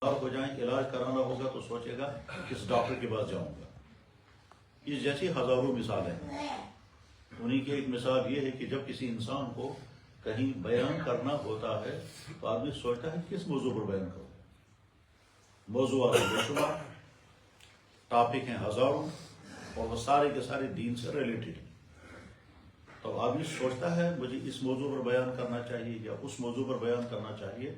ہو جائیں علاج کرانا ہوگا تو سوچے گا کس ڈاکٹر کے پاس جاؤں گا. اس جیسی ہزاروں مثالیں ہیں. انہیں کی ایک مثال یہ ہے کہ جب کسی انسان کو کہیں بیان کرنا ہوتا ہے تو آدمی سوچتا ہے کس موضوع پر بیان کروں. موضوعات بے شمار، ٹاپک ہیں ہزاروں، اور وہ سارے کے سارے دین سے ریلیٹڈ. تو آدمی سوچتا ہے مجھے اس موضوع پر بیان کرنا چاہیے یا اس موضوع پر بیان کرنا چاہیے.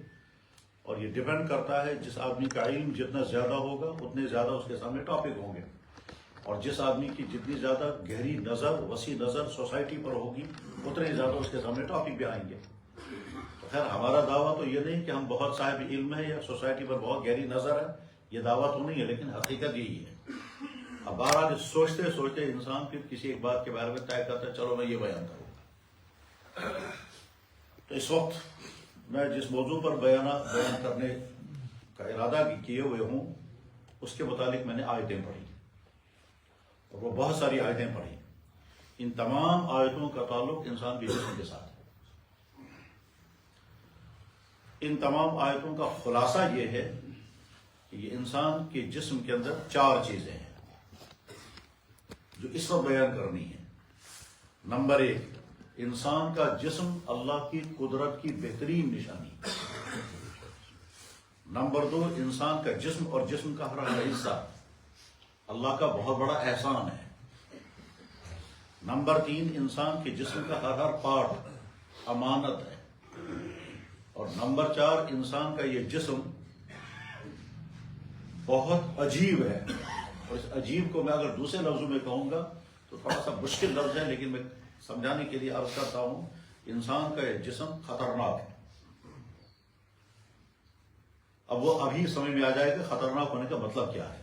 اور یہ ڈیپینڈ کرتا ہے جس آدمی کا علم جتنا زیادہ ہوگا اتنے زیادہ اس کے سامنے ٹاپک ہوں گے، اور جس آدمی کی جتنی زیادہ گہری نظر، وسیع نظر سوسائٹی پر ہوگی اتنے زیادہ اس کے سامنے ٹاپک بھی آئیں گے. تو خیر ہمارا دعویٰ تو یہ نہیں کہ ہم بہت صاحب علم ہے یا سوسائٹی پر بہت گہری نظر ہے، یہ دعویٰ تو نہیں ہے، لیکن حقیقت یہی ہے. اب بہرحال سوچتے سوچتے انسان پھر کسی ایک بات کے بارے میں طے کرتا ہے چلو میں یہ بیان کروں گا. تو اس وقت میں جس موضوع پر بیان کرنے کا ارادہ کیے ہوئے ہوں اس کے متعلق میں نے آیتیں پڑھی، اور وہ بہت ساری آیتیں پڑھی. ان تمام آیتوں کا تعلق انسان کے جسم کے ساتھ ہے. ان تمام آیتوں کا خلاصہ یہ ہے کہ یہ انسان کے جسم کے اندر 4 چیزیں ہیں جو اس وقت بیان کرنی ہے. نمبر 1، انسان کا جسم اللہ کی قدرت کی بہترین نشانی. نمبر 2، انسان کا جسم اور جسم کا ہر حصہ اللہ کا بہت بڑا احسان ہے. نمبر 3، انسان کے جسم کا ہر پارٹ امانت ہے. اور نمبر 4، انسان کا یہ جسم بہت عجیب ہے. اور اس عجیب کو میں اگر دوسرے لفظوں میں کہوں گا تو تھوڑا سا مشکل لفظ ہے، لیکن میں سمجھانے کے لیے عرض کرتا ہوں، انسان کا یہ جسم خطرناک ہے. اب وہ ابھی سمجھ میں آ جائے کہ خطرناک ہونے کا مطلب کیا ہے.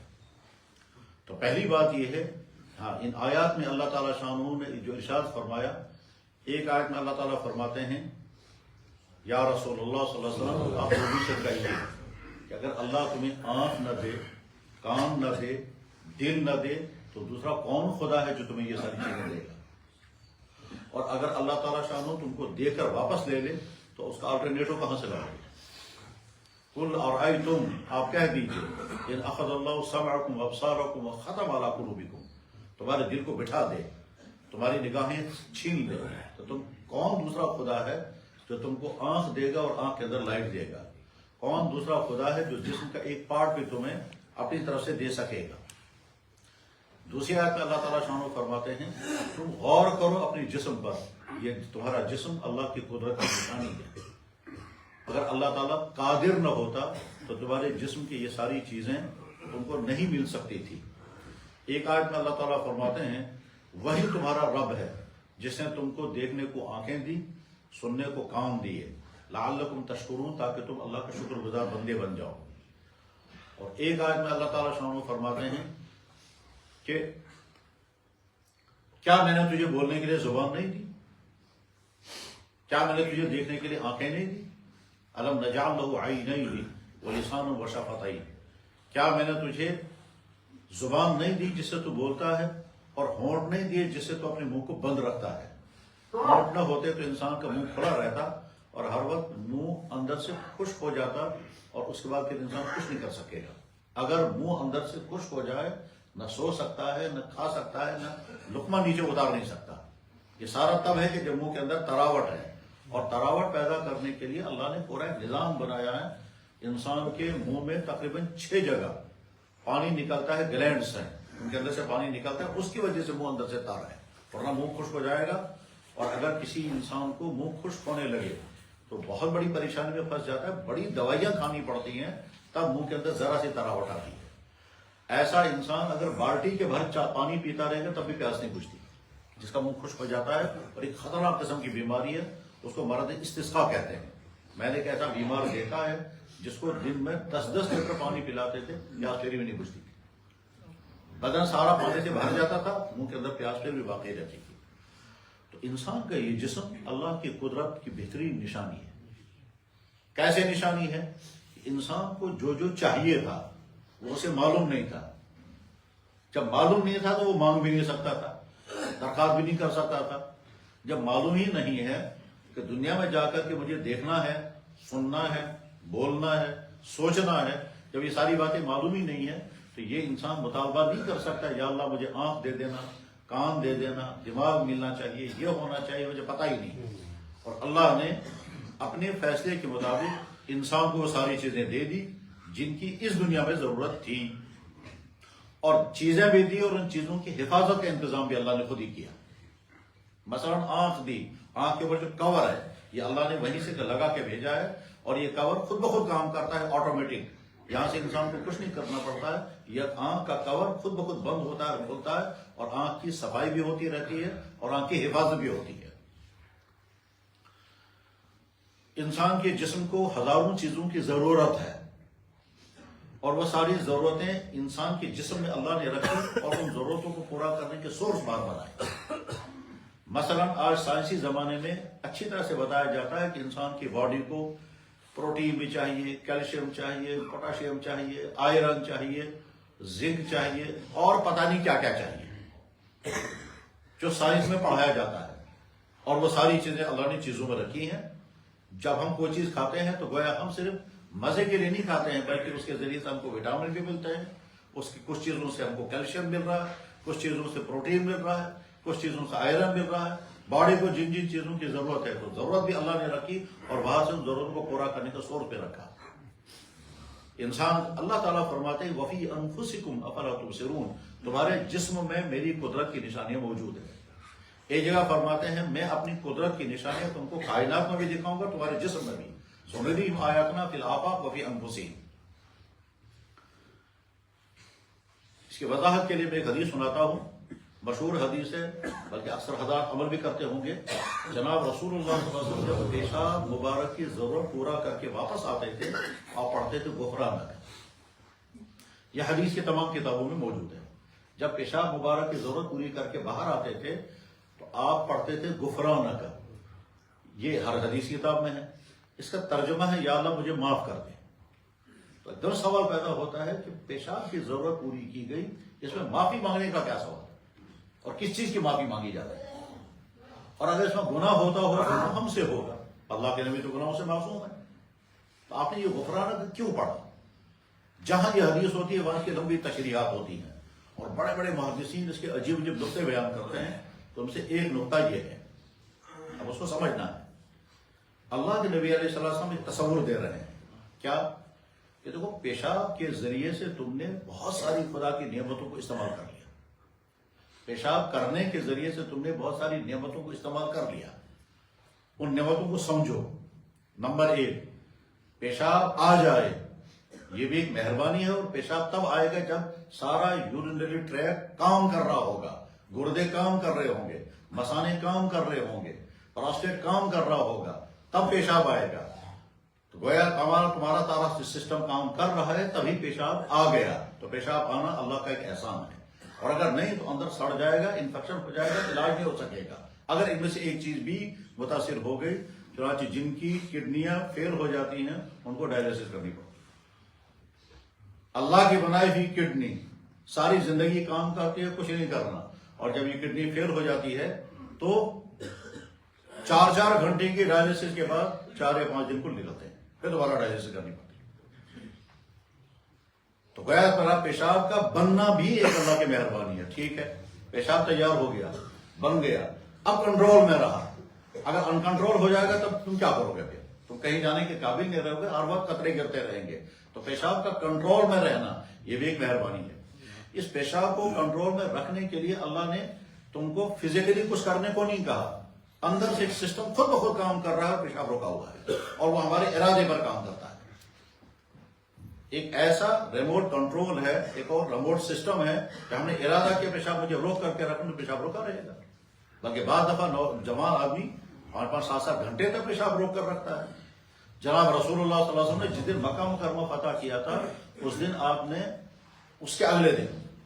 تو پہلی بات یہ ہے، ان آیات میں اللہ تعالیٰ شانہ نے جو ارشاد فرمایا، ایک آیت میں اللہ تعالیٰ فرماتے ہیں یا رسول اللہ صلی اللہ علیہ وسلم آپ لوگوں سے کہیے کہ اگر اللہ تمہیں آنکھ نہ دے، کان نہ دے، دل نہ دے تو دوسرا کون خدا ہے جو تمہیں یہ ساری چیزیں دے گا. اور اگر اللہ تعالیٰ شانہ تم کو دے کر واپس لے لے تو اس کا آلٹرنیٹو کہاں سے لاؤ گے. قل ارأیتم، آپ کہہ دیجئے، ان اخذ اللہ سمعکم وابصارکم وختم علی قلوبکم، تمہارے دل کو بٹھا دے، تمہاری نگاہیں چھین لے، تو تم کون دوسرا خدا ہے جو تم کو آنکھ دے گا اور آنکھ کے اندر لائٹ دے گا؟ کون دوسرا خدا ہے جو جسم کا ایک پارٹ بھی تمہیں اپنی طرف سے دے سکے گا؟ دوسری آیت میں اللہ تعالیٰ شانہ فرماتے ہیں تم غور کرو اپنے جسم پر، یہ تمہارا جسم اللہ کی قدرت کی نشانی ہے. اگر اللہ تعالیٰ قادر نہ ہوتا تو تمہارے جسم کی یہ ساری چیزیں تم کو نہیں مل سکتی تھی. ایک آیت میں اللہ تعالیٰ فرماتے ہیں وہی تمہارا رب ہے جس نے تم کو دیکھنے کو آنکھیں دی، سننے کو کان دیے، لعلکم تشکرون، تاکہ تم اللہ کا شکر گزار بندے بن جاؤ. اور ایک آیت میں اللہ تعالیٰ شانہ فرماتے ہیں کہ کیا میں نے تجھے بولنے کے لیے زبان نہیں دی؟ کیا میں نے تجھے دیکھنے کے لیے آنکھیں نہیں دی؟ الم نجعل لہ عینین ولسانا وشفتین، کیا میں نے تجھے زبان نہیں دی جس سے تو بولتا ہے، اور ہونٹ نہیں دیے جس سے تو اپنے منہ کو بند رکھتا ہے؟ ہونٹ نہ ہوتے تو انسان کا منہ کھلا رہتا اور ہر وقت منہ اندر سے خشک ہو جاتا، اور اس کے بعد پھر انسان کچھ نہیں کر سکے گا. اگر منہ اندر سے خشک ہو جائے نہ سو سکتا ہے، نہ کھا سکتا ہے، نہ لقمہ نیچے اتار نہیں سکتا. یہ سارا تب ہے کہ جب منہ کے اندر تراوٹ ہے، اور تراوٹ پیدا کرنے کے لیے اللہ نے پورا ایک نظام بنایا ہے. انسان کے منہ میں تقریباً 6 جگہ پانی نکلتا ہے، گلینڈز ہیں ان کے اندر سے پانی نکلتا ہے، اس کی وجہ سے منہ اندر سے تارا ہے، ورنہ منہ خشک ہو جائے گا. اور اگر کسی انسان کو منہ خشک ہونے لگے تو بہت بڑی پریشانی میں پھنس جاتا ہے، بڑی دوائیاں کھانی پڑتی ہیں تب منہ کے اندر ذرا سی تراوٹ آتی ہے. ایسا انسان اگر بالٹی کے بھر پانی پیتا رہے گا تب بھی پیاس نہیں بجھتی. جس کا منہ خشک ہو جاتا ہے اور ایک خطرناک قسم کی بیماری ہے، اس کو مرض استسقاء کہتے ہیں. میں نے ایک ایسا بیمار دیکھا ہے جس کو دن میں 10-10 لیٹر پانی پلاتے تھے، پیاس پھر بھی نہیں بجھتی تھی. بدن سارا پانی سے بھر جاتا تھا، منہ کے اندر پیاس پھر بھی باقی رہتی تھی. تو انسان کا یہ جسم اللہ کی قدرت کی بہترین نشانی ہے. کیسے نشانی ہے؟ انسان کو جو جو چاہیے تھا وہ اسے معلوم نہیں تھا. جب معلوم نہیں تھا تو وہ مانگ بھی نہیں سکتا تھا، درخواست بھی نہیں کر سکتا تھا. جب معلوم ہی نہیں ہے کہ دنیا میں جا کر کے مجھے دیکھنا ہے، سننا ہے، بولنا ہے، سوچنا ہے، جب یہ ساری باتیں معلوم ہی نہیں ہے تو یہ انسان مطالبہ نہیں کر سکتا یا اللہ مجھے آنکھ دے دینا، کان دے دینا، دماغ ملنا چاہیے، یہ ہونا چاہیے، مجھے پتہ ہی نہیں۔ اور اللہ نے اپنے فیصلے کے مطابق انسان کو وہ ساری چیزیں دے دی جن کی اس دنیا میں ضرورت تھی، اور چیزیں بھی دی، اور ان چیزوں کی حفاظت کا انتظام بھی اللہ نے خود ہی کیا۔ مثلا آنکھ دی، آنکھ کے اوپر جو کور ہے یہ اللہ نے وہیں سے لگا کے بھیجا ہے، اور یہ کور خود بخود کام کرتا ہے، آٹومیٹک، یہاں سے انسان کو کچھ نہیں کرنا پڑتا ہے۔ یہ آنکھ کا کور خود بخود بند ہوتا ہے، کھلتا ہے، اور آنکھ کی صفائی بھی ہوتی رہتی ہے اور آنکھ کی حفاظت بھی ہوتی ہے۔ انسان کے جسم کو ہزاروں چیزوں کی ضرورت ہے، اور وہ ساری ضرورتیں انسان کے جسم میں اللہ نے رکھی اور ان ضرورتوں کو پورا کرنے کے سورس بار بنائے۔ مثلا آج سائنسی زمانے میں اچھی طرح سے بتایا جاتا ہے کہ انسان کی باڈی کو پروٹین بھی چاہیے، کیلشیم چاہیے، پوٹاشیم چاہیے، آئرن چاہیے، زنک چاہیے، اور پتہ نہیں کیا کیا چاہیے جو سائنس میں پڑھایا جاتا ہے، اور وہ ساری چیزیں اللہ نے چیزوں میں رکھی ہیں۔ جب ہم کوئی چیز کھاتے ہیں تو گویا ہم صرف مزے کے لیے نہیں کھاتے ہیں، بلکہ اس کے ذریعے سے ہم کو وٹامن بھی ملتے ہیں، اس کی کچھ چیزوں سے ہم کو کیلشیم مل رہا ہے، کچھ چیزوں سے پروٹین مل رہا ہے، کچھ چیزوں سے آئرن مل رہا ہے۔ باڈی کو جن جن چیزوں کی ضرورت ہے تو ضرورت بھی اللہ نے رکھی، اور وہاں سے ان ضرورت کو پورا کرنے کا سورس پہ رکھا۔ انسان، اللہ تعالیٰ فرماتے ہیں وفی انفسکم افلا تبصرون، تمہارے جسم میں میری قدرت کی نشانیاں موجود ہیں۔ ایک جگہ فرماتے ہیں میں اپنی قدرت کی نشانیاں تم کو کائنات میں بھی دکھاؤں گا، تمہارے جسم میں بھی، سنریم آیاتنا فی الآفاق وفی انفسہم۔ اس کی وضاحت کے لیے میں ایک حدیث سناتا ہوں، مشہور حدیث ہے، بلکہ اکثر حضرات عمل بھی کرتے ہوں گے۔ جناب رسول اللہ صلی اللہ علیہ وسلم جب پیشاب مبارک کی ضرورت پورا کر کے واپس آتے تھے اور پڑھتے تھے غفرانک۔ یہ حدیث کی تمام کتابوں میں موجود ہے۔ جب پیشاب مبارک کی ضرورت پوری کر کے باہر آتے تھے تو آپ پڑھتے تھے غفرانک۔ یہ ہر حدیث کتاب میں ہے۔ اس کا ترجمہ ہے یا اللہ مجھے معاف کر دے۔ تو ایک دم سوال پیدا ہوتا ہے کہ پیشاب کی ضرورت پوری کی گئی، اس میں معافی مانگنے کا کیا سوال ہے، اور کس چیز کی معافی مانگی جا رہی ہے؟ اور اگر اس میں گناہ ہوتا ہوگا تو ہم سے ہوگا، اللہ کے نبی تو گناہوں سے معصوم ہے، تو آپ نے یہ غفرانک کیوں پڑھا؟ جہاں یہ حدیث ہوتی ہے وہاں کی لمبی تشریحات ہوتی ہیں، اور بڑے بڑے محدثین اس کے عجیب عجیب نقطے بیان کرتے ہیں۔ تو ان سے ایک نقطہ یہ ہے، اب اس کو سمجھنا ہے۔ اللہ کے نبی علیہ السلام ایک تصور دے رہے ہیں، کیا کہ دیکھو پیشاب کے ذریعے سے تم نے بہت ساری خدا کی نعمتوں کو استعمال کر لیا، پیشاب کرنے کے ذریعے سے تم نے بہت ساری نعمتوں کو استعمال کر لیا، ان نعمتوں کو سمجھو۔ نمبر ایک، پیشاب آ جائے یہ بھی ایک مہربانی ہے، اور پیشاب تب آئے گا جب سارا یورینری ٹریک کام کر رہا ہوگا، گردے کام کر رہے ہوں گے، مثانے کام کر رہے ہوں گے، پراسٹیٹ کام کر رہا ہوگا، تب پیشاب آئے گا۔ تو گویا تمہارا سارا سسٹم کام کر رہا ہے تبھی پیشاب آ گیا۔ تو پیشاب آنا اللہ کا ایک احسان ہے، اور اگر نہیں تو اندر سڑ جائے گا، انفیکشن ہو جائے گا، علاج نہیں ہو سکے گا۔ اگر ان میں سے ایک چیز بھی متاثر ہو گئی، چنانچہ جن کی کڈنیاں فیل ہو جاتی ہیں ان کو ڈائلیسس کرنی پڑتی ہے۔ اللہ کی بنائی ہوئی کڈنی ساری زندگی کام کرتی ہے، کچھ نہیں کرنا، اور جب یہ کڈنی فیل ہو جاتی ہے تو 4 گھنٹے کی ڈائلیسس کے بعد 4 یا 5 دن کو نکلتے ہیں، پھر دوبارہ ڈائلیسس کرنی پڑتی ہے۔ تو گویا طرح پیشاب کا بننا بھی ایک اللہ کی مہربانی ہے۔ ٹھیک ہے، پیشاب تیار ہو گیا، بن گیا، اب کنٹرول میں رہا۔ اگر ان کنٹرول ہو جائے گا تب تم کیا کرو گے؟ پھر تم کہیں جانے کے قابل نہیں رہو گے، ہر وقت قطرے گرتے رہیں گے۔ تو پیشاب کا کنٹرول میں رہنا یہ بھی ایک مہربانی ہے۔ اس پیشاب کو کنٹرول میں رکھنے کے لیے اللہ نے تم کو فزیکلی کچھ کرنے کو نہیں کہا، اندر سے ایک سسٹم خود بخود کام کر رہا ہے، پیشاب رکا ہوا ہے، اور وہ ہمارے ارادے پر کام کرتا ہے۔ ایک ایسا ریموٹ کنٹرول ہے، ایک اور ریموٹ سسٹم ہے کہ ہم نے ارادہ کیا پیشاب مجھے روک کر کے رکھنا، پیشاب روکا رہے گا۔ بلکہ بعض دفعہ جوان آدمی 5 7 گھنٹے تک پیشاب روک کر رکھتا ہے۔ جناب رسول اللہ صلی اللہ علیہ وسلم نے جس دن مکہ مکرمہ فتح کیا تھا، اس دن آپ نے اس کے اگلے دن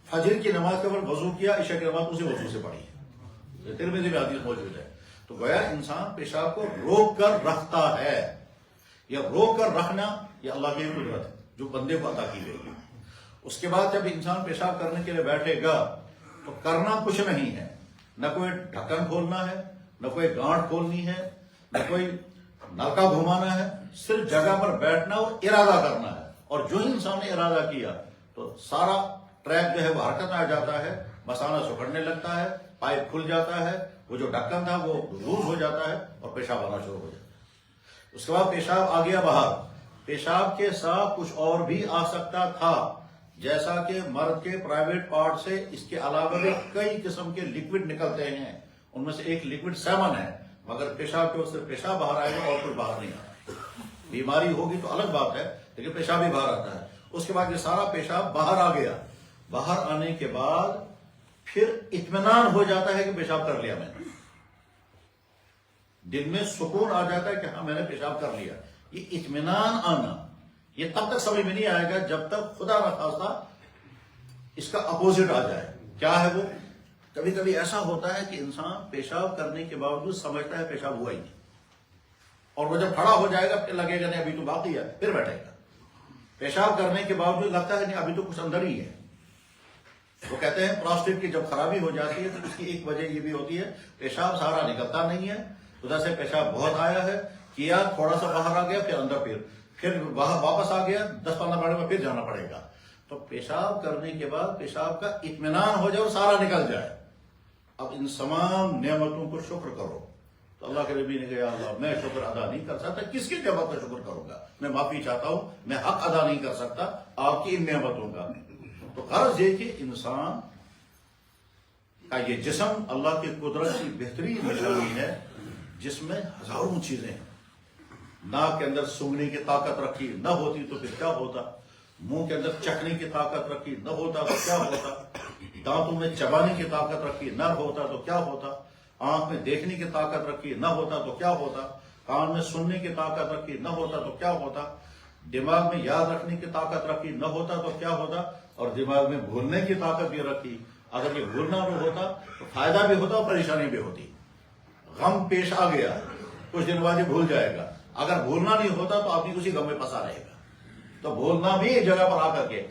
فجر کی نماز کے بعد وضو کیا، عشاء کی نماز اسی وضو سے پڑھی ہے۔ یہ ترمذی میں حدیث موجود ہے۔ تو گویا انسان پیشاب کو روک کر رکھتا ہے۔ یہ روک کر رکھنا یہ اللہ کی قدرت ہے جو بندے کو عطا کی گئی ہے۔ اس کے بعد جب انسان پیشاب کرنے کے لیے بیٹھے گا تو کرنا کچھ نہیں ہے، نہ کوئی ڈھکن کھولنا ہے، نہ کوئی گانٹھ کھولنی ہے، نہ کوئی نلکا گھمانا ہے، صرف جگہ پر بیٹھنا اور ارادہ کرنا ہے، اور جو ہی انسان نے ارادہ کیا تو سارا ٹریک جو ہے وہ حرکت میں آ جاتا ہے، مثانہ سکڑنے لگتا ہے، پائپ کھل جاتا ہے، وہ جو ڈھکن تھا وہ لوز ہو جاتا ہے اور پیشاب آنا شروع ہو جاتا ہے۔ اس کے بعد پیشاب آ گیا باہر، پیشاب کے ساتھ کچھ اور بھی آ سکتا تھا، جیسا کہ مرد کے پرائیویٹ پارٹ سے اس کے علاوہ بھی کئی قسم کے لکوڈ نکلتے ہیں، ان میں سے ایک لکوڈ سیمن ہے، مگر پیشاب کے وقت صرف پیشاب باہر آئے گا اور کوئی باہر نہیں آئے گا۔ بیماری ہوگی تو الگ بات ہے، لیکن پیشاب ہی باہر آتا ہے۔ اس کے بعد یہ سارا پیشاب باہر آ گیا، باہر آنے کے بعد پھر اطمینان ہو جاتا ہے کہ پیشاب کر لیا میں نے، دل میں سکون آ جاتا ہے کہ ہاں میں نے پیشاب کر لیا۔ یہ اطمینان آنا یہ تب تک سمجھ میں نہیں آئے گا جب تک خدا نخواستہ اس کا اپوزٹ آ جائے۔ کیا ہے وہ؟ کبھی کبھی ایسا ہوتا ہے کہ انسان پیشاب کرنے کے باوجود سمجھتا ہے پیشاب ہوا ہی نہیں، اور وہ جب کھڑا ہو جائے گا پھر لگے گا نہیں ابھی تو باقی ہے، پھر بیٹھے گا۔ پیشاب کرنے کے باوجود لگتا ہے نہیں ابھی تو کچھ اندر ہی ہے۔ وہ کہتے ہیں پراسٹیٹ کی جب خرابی ہو جاتی ہے تو اس کی ایک وجہ یہ بھی ہوتی ہے پیشاب سارا نکلتا نہیں ہے، ادھر سے پیشاب بہت آیا ہے، کیا تھوڑا سا باہر آ گیا، پھر اندر پھر واپس آ گیا، 10-15 منٹ میں پھر جانا پڑے گا۔ تو پیشاب کرنے کے بعد پیشاب کا اطمینان ہو جائے اور سارا نکل جائے، اب ان تمام نعمتوں کو شکر کرو۔ تو اللہ کے نبی نے کہا یا اللہ میں شکر ادا نہیں کر سکتا، کس کی نعمت کا شکر کروں گا؟ میں معافی چاہتا ہوں، میں حق ادا نہیں کر سکتا آپ کی ان نعمتوں کا۔ تو غرض یہ کہ انسان کا یہ جسم اللہ کی قدرت کی بہترین نشانی ہے، جس میں ہزاروں چیزیں ہیں۔ ناک کے اندر سونگنے کی طاقت رکھی، نہ ہوتی تو پھر کیا ہوتا؟ منہ کے اندر چکھنے کی طاقت رکھی، نہ ہوتا تو کیا ہوتا؟ دانتوں میں چبانے کی طاقت رکھی، نہ ہوتا تو کیا ہوتا؟ آنکھ میں دیکھنے کی طاقت رکھی، نہ ہوتا تو کیا ہوتا؟ کان میں سننے کی طاقت رکھی، نہ ہوتا تو کیا ہوتا؟ دماغ میں یاد رکھنے کی طاقت رکھی، نہ ہوتا تو کیا ہوتا؟ اور دماغ میں بھولنے کی طاقت بھی رکھی۔ اگر یہ بھولنا بھی ہوتا تو فائدہ بھی ہوتا اور پریشانی بھی ہوتی۔ غم پیش آ گیا، کچھ دن بعد یہ بھول جائے گا۔ اگر بھولنا نہیں ہوتا تو آدمی اسی غم میں پھنسا رہے گا۔ تو بھولنا بھی ایک جگہ پر آ کر کے،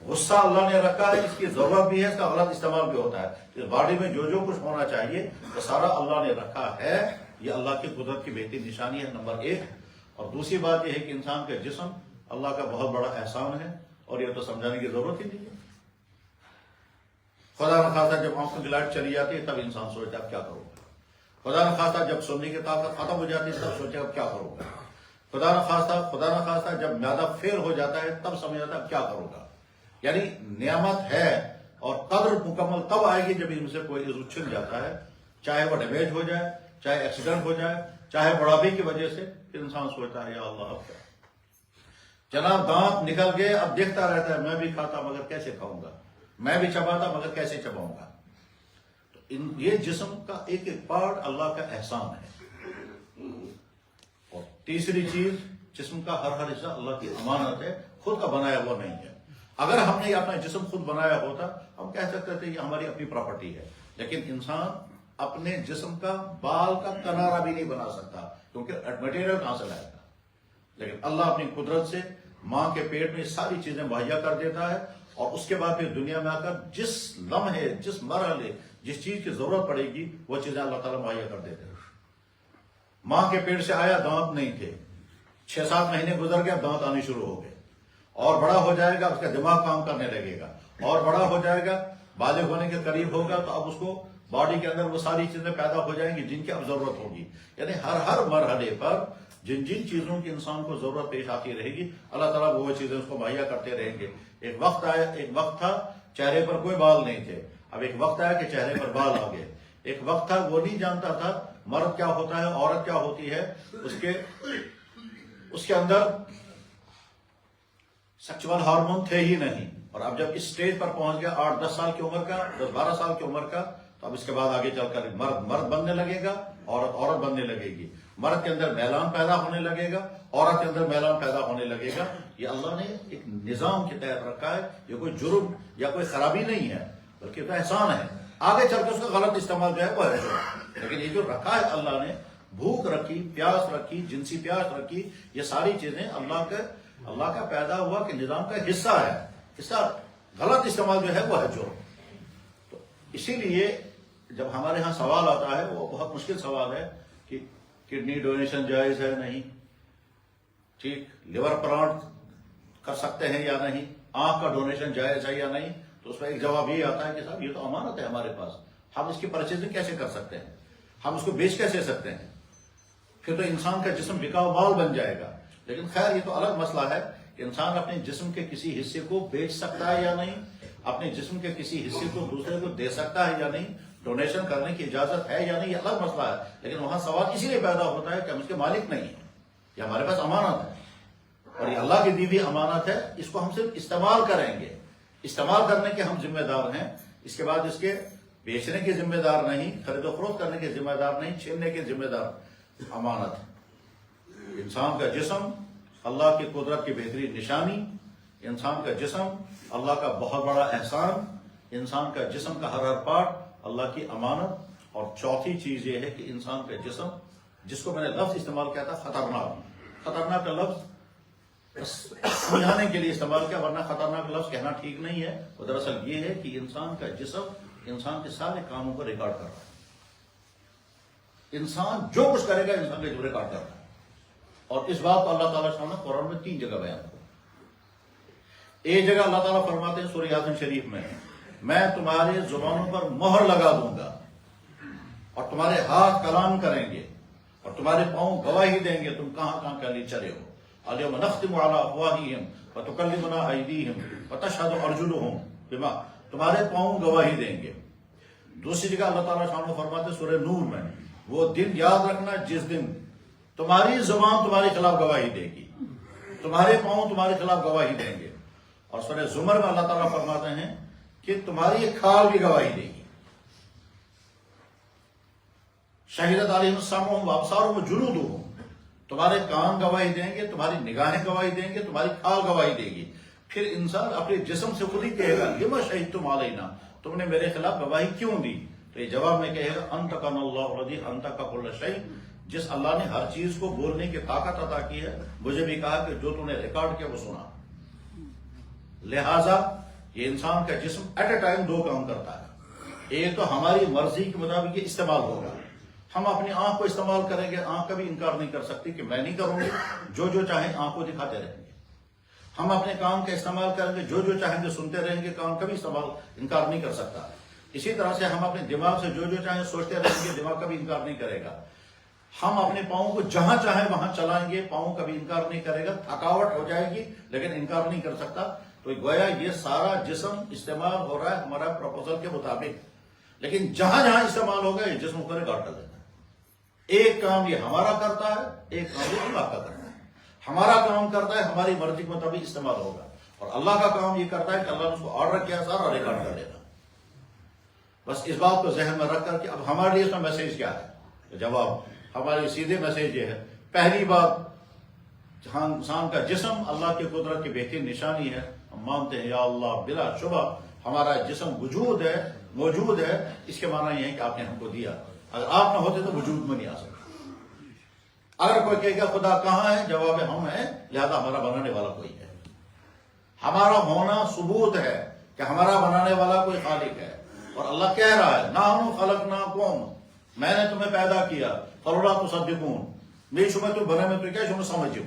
غصہ اللہ نے رکھا ہے، اس کی ضرورت بھی ہے، اس کا غلط استعمال بھی ہوتا ہے۔ اس باڈی میں جو کچھ ہونا چاہیے وہ سارا اللہ نے رکھا ہے۔ یہ اللہ کی قدرت کی بہترین نشانی ہے نمبر 1۔ اور دوسری بات یہ ہے کہ انسان کا جسم اللہ کا بہت بڑا احسان ہے، اور یہ تو سمجھانے کی ضرورت ہی نہیں ہے۔ خدا نخواستہ جب آنکھوں کی لائٹ چلی جاتی ہے تب انسان سوچتا ہے اب کیا کروں گا۔ خدا نخواستہ جب سننے کی طاقت ختم ہو جاتی ہے تب سوچے اب کیا کروں گا۔ خدا نخواستہ جب معدہ فیل ہو جاتا ہے تب سمجھ جاتا ہے اب کیا کروں گا۔ یعنی نعمت ہے اور قدر مکمل تب آئے گی جب ان سے کوئی عضو چھن جاتا ہے، چاہے وہ ڈیمیج ہو جائے، چاہے ایکسیڈنٹ ہو جائے، چاہے بڑھاپے کی وجہ سے، پھر انسان سوچتا ہے یا اللہ اب کیا۔ جناب دانت نکل گئے، اب دیکھتا رہتا ہے میں بھی کھاتا مگر کیسے کھاؤں گا، میں بھی چباتا مگر کیسے چباؤں گا۔ تو یہ جسم کا ایک ایک پارٹ اللہ کا احسان ہے۔ اور تیسری چیز، جسم کا ہر حصہ اللہ کی امانت ہے، خود کا بنایا ہوا نہیں ہے۔ اگر ہم نے اپنا جسم خود بنایا ہوتا ہم کہہ سکتے تھے یہ ہماری اپنی پراپرٹی ہے، لیکن انسان اپنے جسم کا بال کا کنارہ بھی نہیں بنا سکتا، کیونکہ مٹیریل کہاں سے لائے گا۔ لیکن اللہ اپنی قدرت سے ماں کے پیٹ میں ساری چیزیں مہیا کر دیتا ہے، اور اس کے بعد پھر دنیا میں آ کر جس لمحے، جس مرحلے، جس چیز کی ضرورت پڑے گی وہ چیزیں اللہ تعالیٰ مہیا کر دیتے ہیں۔ ماں کے پیٹ سے آیا دانت نہیں تھے، 6-7 مہینے گزر گئے دانت آنے شروع ہو گئے، اور بڑا ہو جائے گا اس کا دماغ کام کرنے لگے گا، اور بڑا ہو جائے گا، بالغ ہونے کے قریب ہوگا تو اب اس کو باڈی کے اندر وہ ساری چیزیں پیدا ہو جائیں گی جن کی اب ضرورت ہوگی۔ یعنی ہر مرحلے پر جن چیزوں کی انسان کو ضرورت پیش آتی رہے گی اللہ تعالیٰ وہ چیزیں اس کو مہیا کرتے رہیں گے۔ ایک وقت تھا چہرے پر کوئی بال نہیں تھے، اب ایک وقت آیا کہ چہرے پر بال آ گئے۔ ایک وقت تھا وہ نہیں جانتا تھا مرد کیا ہوتا ہے، عورت کیا ہوتی ہے، اس کے اندر سیکچول ہارمون تھے ہی نہیں، اور اب جب اس سٹیج پر پہنچ گیا 8-10 سال کی عمر کا، 10-12 سال کی عمر کا، تو اب اس کے بعد آگے چل کر مرد بننے لگے گا، عورت بننے لگے گی۔ مرد کے اندر میلان پیدا ہونے لگے گا، عورت کے اندر میلان پیدا ہونے لگے گا۔ یہ اللہ نے ایک نظام کے تحت رکھا ہے، یہ کوئی جرم یا کوئی خرابی نہیں ہے بلکہ یہ تو احسان ہے۔ آگے چل کے اس کا غلط استعمال جو ہے وہ ہے، لیکن یہ جو رکھا ہے اللہ نے، بھوک رکھی، پیاس رکھی، جنسی پیاس رکھی، یہ ساری چیزیں اللہ کا پیدا ہوا کہ نظام کا حصہ ہے۔ اس کا غلط استعمال جو ہے وہ ہے جرم۔ تو اسی لیے جب ہمارے ہاں سوال آتا ہے وہ بہت مشکل سوال ہے کہ کڈنی ڈونیشن جائز ہے نہیں، ٹھیک، لیور پلانٹ کر سکتے ہیں یا نہیں، آنکھ کا ڈونیشن جائز ہے یا نہیں، تو اس میں ایک جواب یہ آتا ہے کہ صاحب یہ تو امانت ہے ہمارے پاس، ہم اس کی پرچیزنگ کیسے کر سکتے ہیں، ہم اس کو بیچ کیسے سکتے ہیں، پھر تو انسان کا جسم بکاؤ مال بن جائے گا۔ لیکن خیر یہ تو الگ مسئلہ ہے کہ انسان اپنے جسم کے کسی حصے کو بیچ سکتا ہے یا نہیں، اپنے جسم کے کسی حصے کو دوسرے کو دے سکتا ہے یا نہیں، ڈونیشن کرنے کی اجازت ہے یا نہیں، یہ الگ مسئلہ ہے۔ لیکن وہاں سوال اسی لیے پیدا ہوتا ہے کہ ہم اس کے مالک نہیں ہیں، یہ ہمارے پاس امانت ہے اور یہ اللہ کی دی ہوئی امانت ہے، اس کو ہم صرف استعمال کریں گے، استعمال کرنے کے ہم ذمہ دار ہیں، اس کے بعد اس کے بیچنے کے ذمہ دار نہیں، خرید و فروخت کرنے کے ذمہ دار نہیں، چھیننے کے ذمہ دار امانت ہے۔ انسان کا جسم اللہ کی قدرت کی بہترین نشانی، انسان کا جسم اللہ کا بہت بڑا احسان، انسان کا جسم کا ہر پارٹ اللہ کی امانت، اور چوتھی چیز یہ ہے کہ انسان کا جسم، جس کو میں نے لفظ استعمال کیا تھا خطرناک، خطرناک کا لفظ سمجھانے کے لیے استعمال کیا، ورنہ خطرناک لفظ کہنا ٹھیک نہیں ہے، وہ دراصل یہ ہے کہ انسان کا جسم انسان کے سارے کاموں کو ریکارڈ کر رہا ہے، انسان جو کچھ کرے گا انسان کا جو ریکارڈ کر رہا ہے، اور اس بات کو اللہ تعالیٰ نے قرآن میں 3 جگہ بیان کیا۔ ایک جگہ اللہ تعالیٰ فرماتے ہیں سورہ یاسین شریف میں تمہارے زبانوں پر مہر لگا دوں گا، اور تمہارے ہاتھ کلام کریں گے، اور تمہارے پاؤں گواہی دیں گے تم کہاں کہاں کے لیے چلے ہو۔ اليوم نختم على افواههم وتكلمنا ايديهم وتشهد ارجلهم بما، تمہارے پاؤں گواہی دیں گے۔ دوسری جگہ اللہ تعالیٰ شان فرماتے ہیں سورہ نور میں، وہ دن یاد رکھنا جس دن تمہاری زبان تمہارے خلاف گواہی دے گی، تمہارے پاؤں تمہارے خلاف گواہی دیں گے۔ اور سورہ زمر میں اللہ تعالیٰ فرماتے ہیں کہ تمہاری کھال بھی گواہی دے گی۔ شہیدت علیہم السمعہم وابصارہم وجلودہم، تمہارے کان گواہی دیں گے، تمہاری نگاہیں گواہی دیں گے، تمہاری کھال گواہی دے گی۔ پھر انسان اپنے جسم سے خود ہی کہے گا لما شہدتم علینا، تم نے میرے خلاف گواہی کیوں دی؟ تو یہ جواب میں کہے گا انطقنا اللہ الذی انطق کل شیء، جس اللہ نے ہر چیز کو بولنے کی طاقت عطا کی ہے، مجھے بھی کہا کہ جو تم نے ریکارڈ کیا وہ سنا۔ لہذا یہ انسان کا جسم ایٹ اے ٹائم 2 کام کرتا ہے، ایک تو ہماری مرضی کے مطابق یہ استعمال ہوگا، ہم اپنی آنکھ کو استعمال کریں گے، آنکھ کا بھی انکار نہیں کر سکتی کہ میں نہیں کروں گی، جو چاہیں آنکھ کو دکھاتے رہیں گے۔ ہم اپنے کام کا استعمال کریں گے، جو چاہیں گے سنتے رہیں گے، کام کا بھی استعمال انکار نہیں کر سکتا۔ اسی طرح سے ہم اپنے دماغ سے جو چاہیں سوچتے رہیں گے، دماغ کا بھی انکار نہیں کرے گا۔ ہم اپنے پاؤں کو جہاں چاہیں وہاں چلائیں گے، پاؤں کا بھی انکار نہیں کرے گا، تھکاوٹ ہو جائے گی لیکن انکار نہیں کر سکتا۔ تو گویا یہ سارا جسم استعمال ہو رہا ہے ہمارا پروپوزل کے مطابق، لیکن جہاں جہاں استعمال ہوگا یہ جسم کو ریکارڈ کر دیتا ہے۔ ایک کام یہ ہمارا کرتا ہے، ایک کام یہ اللہ کا کرتا ہے۔ ہمارا کام کرتا ہے ہماری مرضی کے مطابق استعمال ہوگا، اور اللہ کا کام یہ کرتا ہے کہ اللہ نے اس کو آرڈر کیا سارا ریکارڈ کر لیتا۔ بس اس بات کو ذہن میں رکھ کر کہ اب ہمارے لیے اس میں میسج کیا ہے، جواب ہمارے سیدھے میسج یہ ہے۔ پہلی بات، جہاں انسان کا جسم اللہ کی قدرت کی بہترین نشانی ہے، ہم مانتے ہیں یا اللہ بلا شبہ ہمارا جسم وجود ہے، موجود ہے، اس کے معنی یہ ہے کہ آپ نے ہم کو دیا، اگر آپ نہ ہوتے تو وجود میں نہیں آ سکتا۔ اگر کوئی کہے گا خدا کہاں ہے، جواب ہے ہم ہیں، لہذا ہمارا بنانے والا کوئی ہے۔ ہمارا ہونا ثبوت ہے کہ ہمارا بنانے والا کوئی خالق ہے، اور اللہ کہہ رہا ہے نحن خلقناکم، میں نے تمہیں پیدا کیا، فلولا تصدقون، بے شمہ تم بنے میں تو کیا شمہ سمجھو،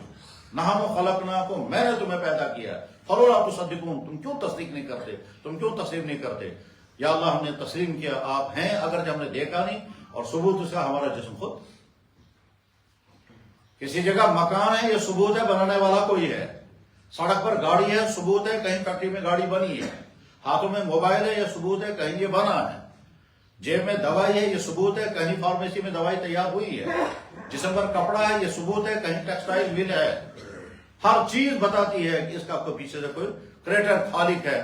نحن خلقناکم، میں نے تمہیں پیدا کیا، فلولا تصدقون، تم کیوں تصدیق نہیں کرتے، تم کیوں تسلیم نہیں کرتے؟ یا اللہ ہم نے تسلیم کیا آپ ہیں، اگرچہ ہم نے دیکھا نہیں، اور ثبوت اس کا ہمارا جسم خود۔ کسی جگہ مکان ہے یہ ثبوت ہے بنانے والا کوئی ہے، سڑک پر گاڑی ہے ثبوت ہے کہیں فیکٹری میں گاڑی بنی ہے، ہاتھوں میں موبائل ہے یہ ثبوت ہے کہیں یہ بنا ہے، جیب میں دوائی ہے یہ ثبوت ہے کہیں فارمیسی میں دوائی تیار ہوئی ہے، جسم پر کپڑا ہے یہ ثبوت ہے کہیں ٹیکسٹائل مل ہے۔ ہر چیز بتاتی ہے کہ اس کا کوئی پیچھے سے کوئی کریٹر خالق ہے،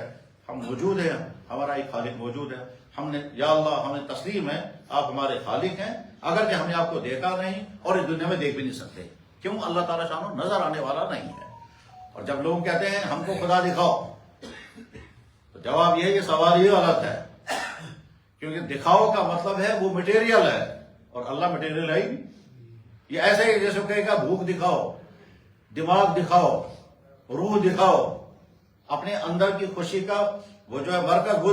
ہم موجود ہیں، ہمارا ایک خالق موجود ہے، ہم نے یا اللہ ہمیں تسلیم ہے آپ ہمارے خالق ہیں، اگرچہ ہم نے آپ کو دیکھا نہیں اور اس دنیا میں دیکھ بھی نہیں سکتے، کیوں؟ اللہ تعالیٰ شانو نظر آنے والا نہیں ہے۔ اور جب لوگ کہتے ہیں ہم کو خدا دکھاؤ، تو جواب یہ ہے کہ سوال یہ غلط ہے، کیونکہ دکھاؤ کا مطلب ہے وہ مٹیریل ہے، اور اللہ مٹیریل ہے ہی نہیں۔ یہ ایسے ہی جیسے کہے گا بھوک دکھاؤ، دماغ دکھاؤ، روح دکھاؤ، اپنے اندر کی خوشی کا وہ جو ہے مرکز، وہ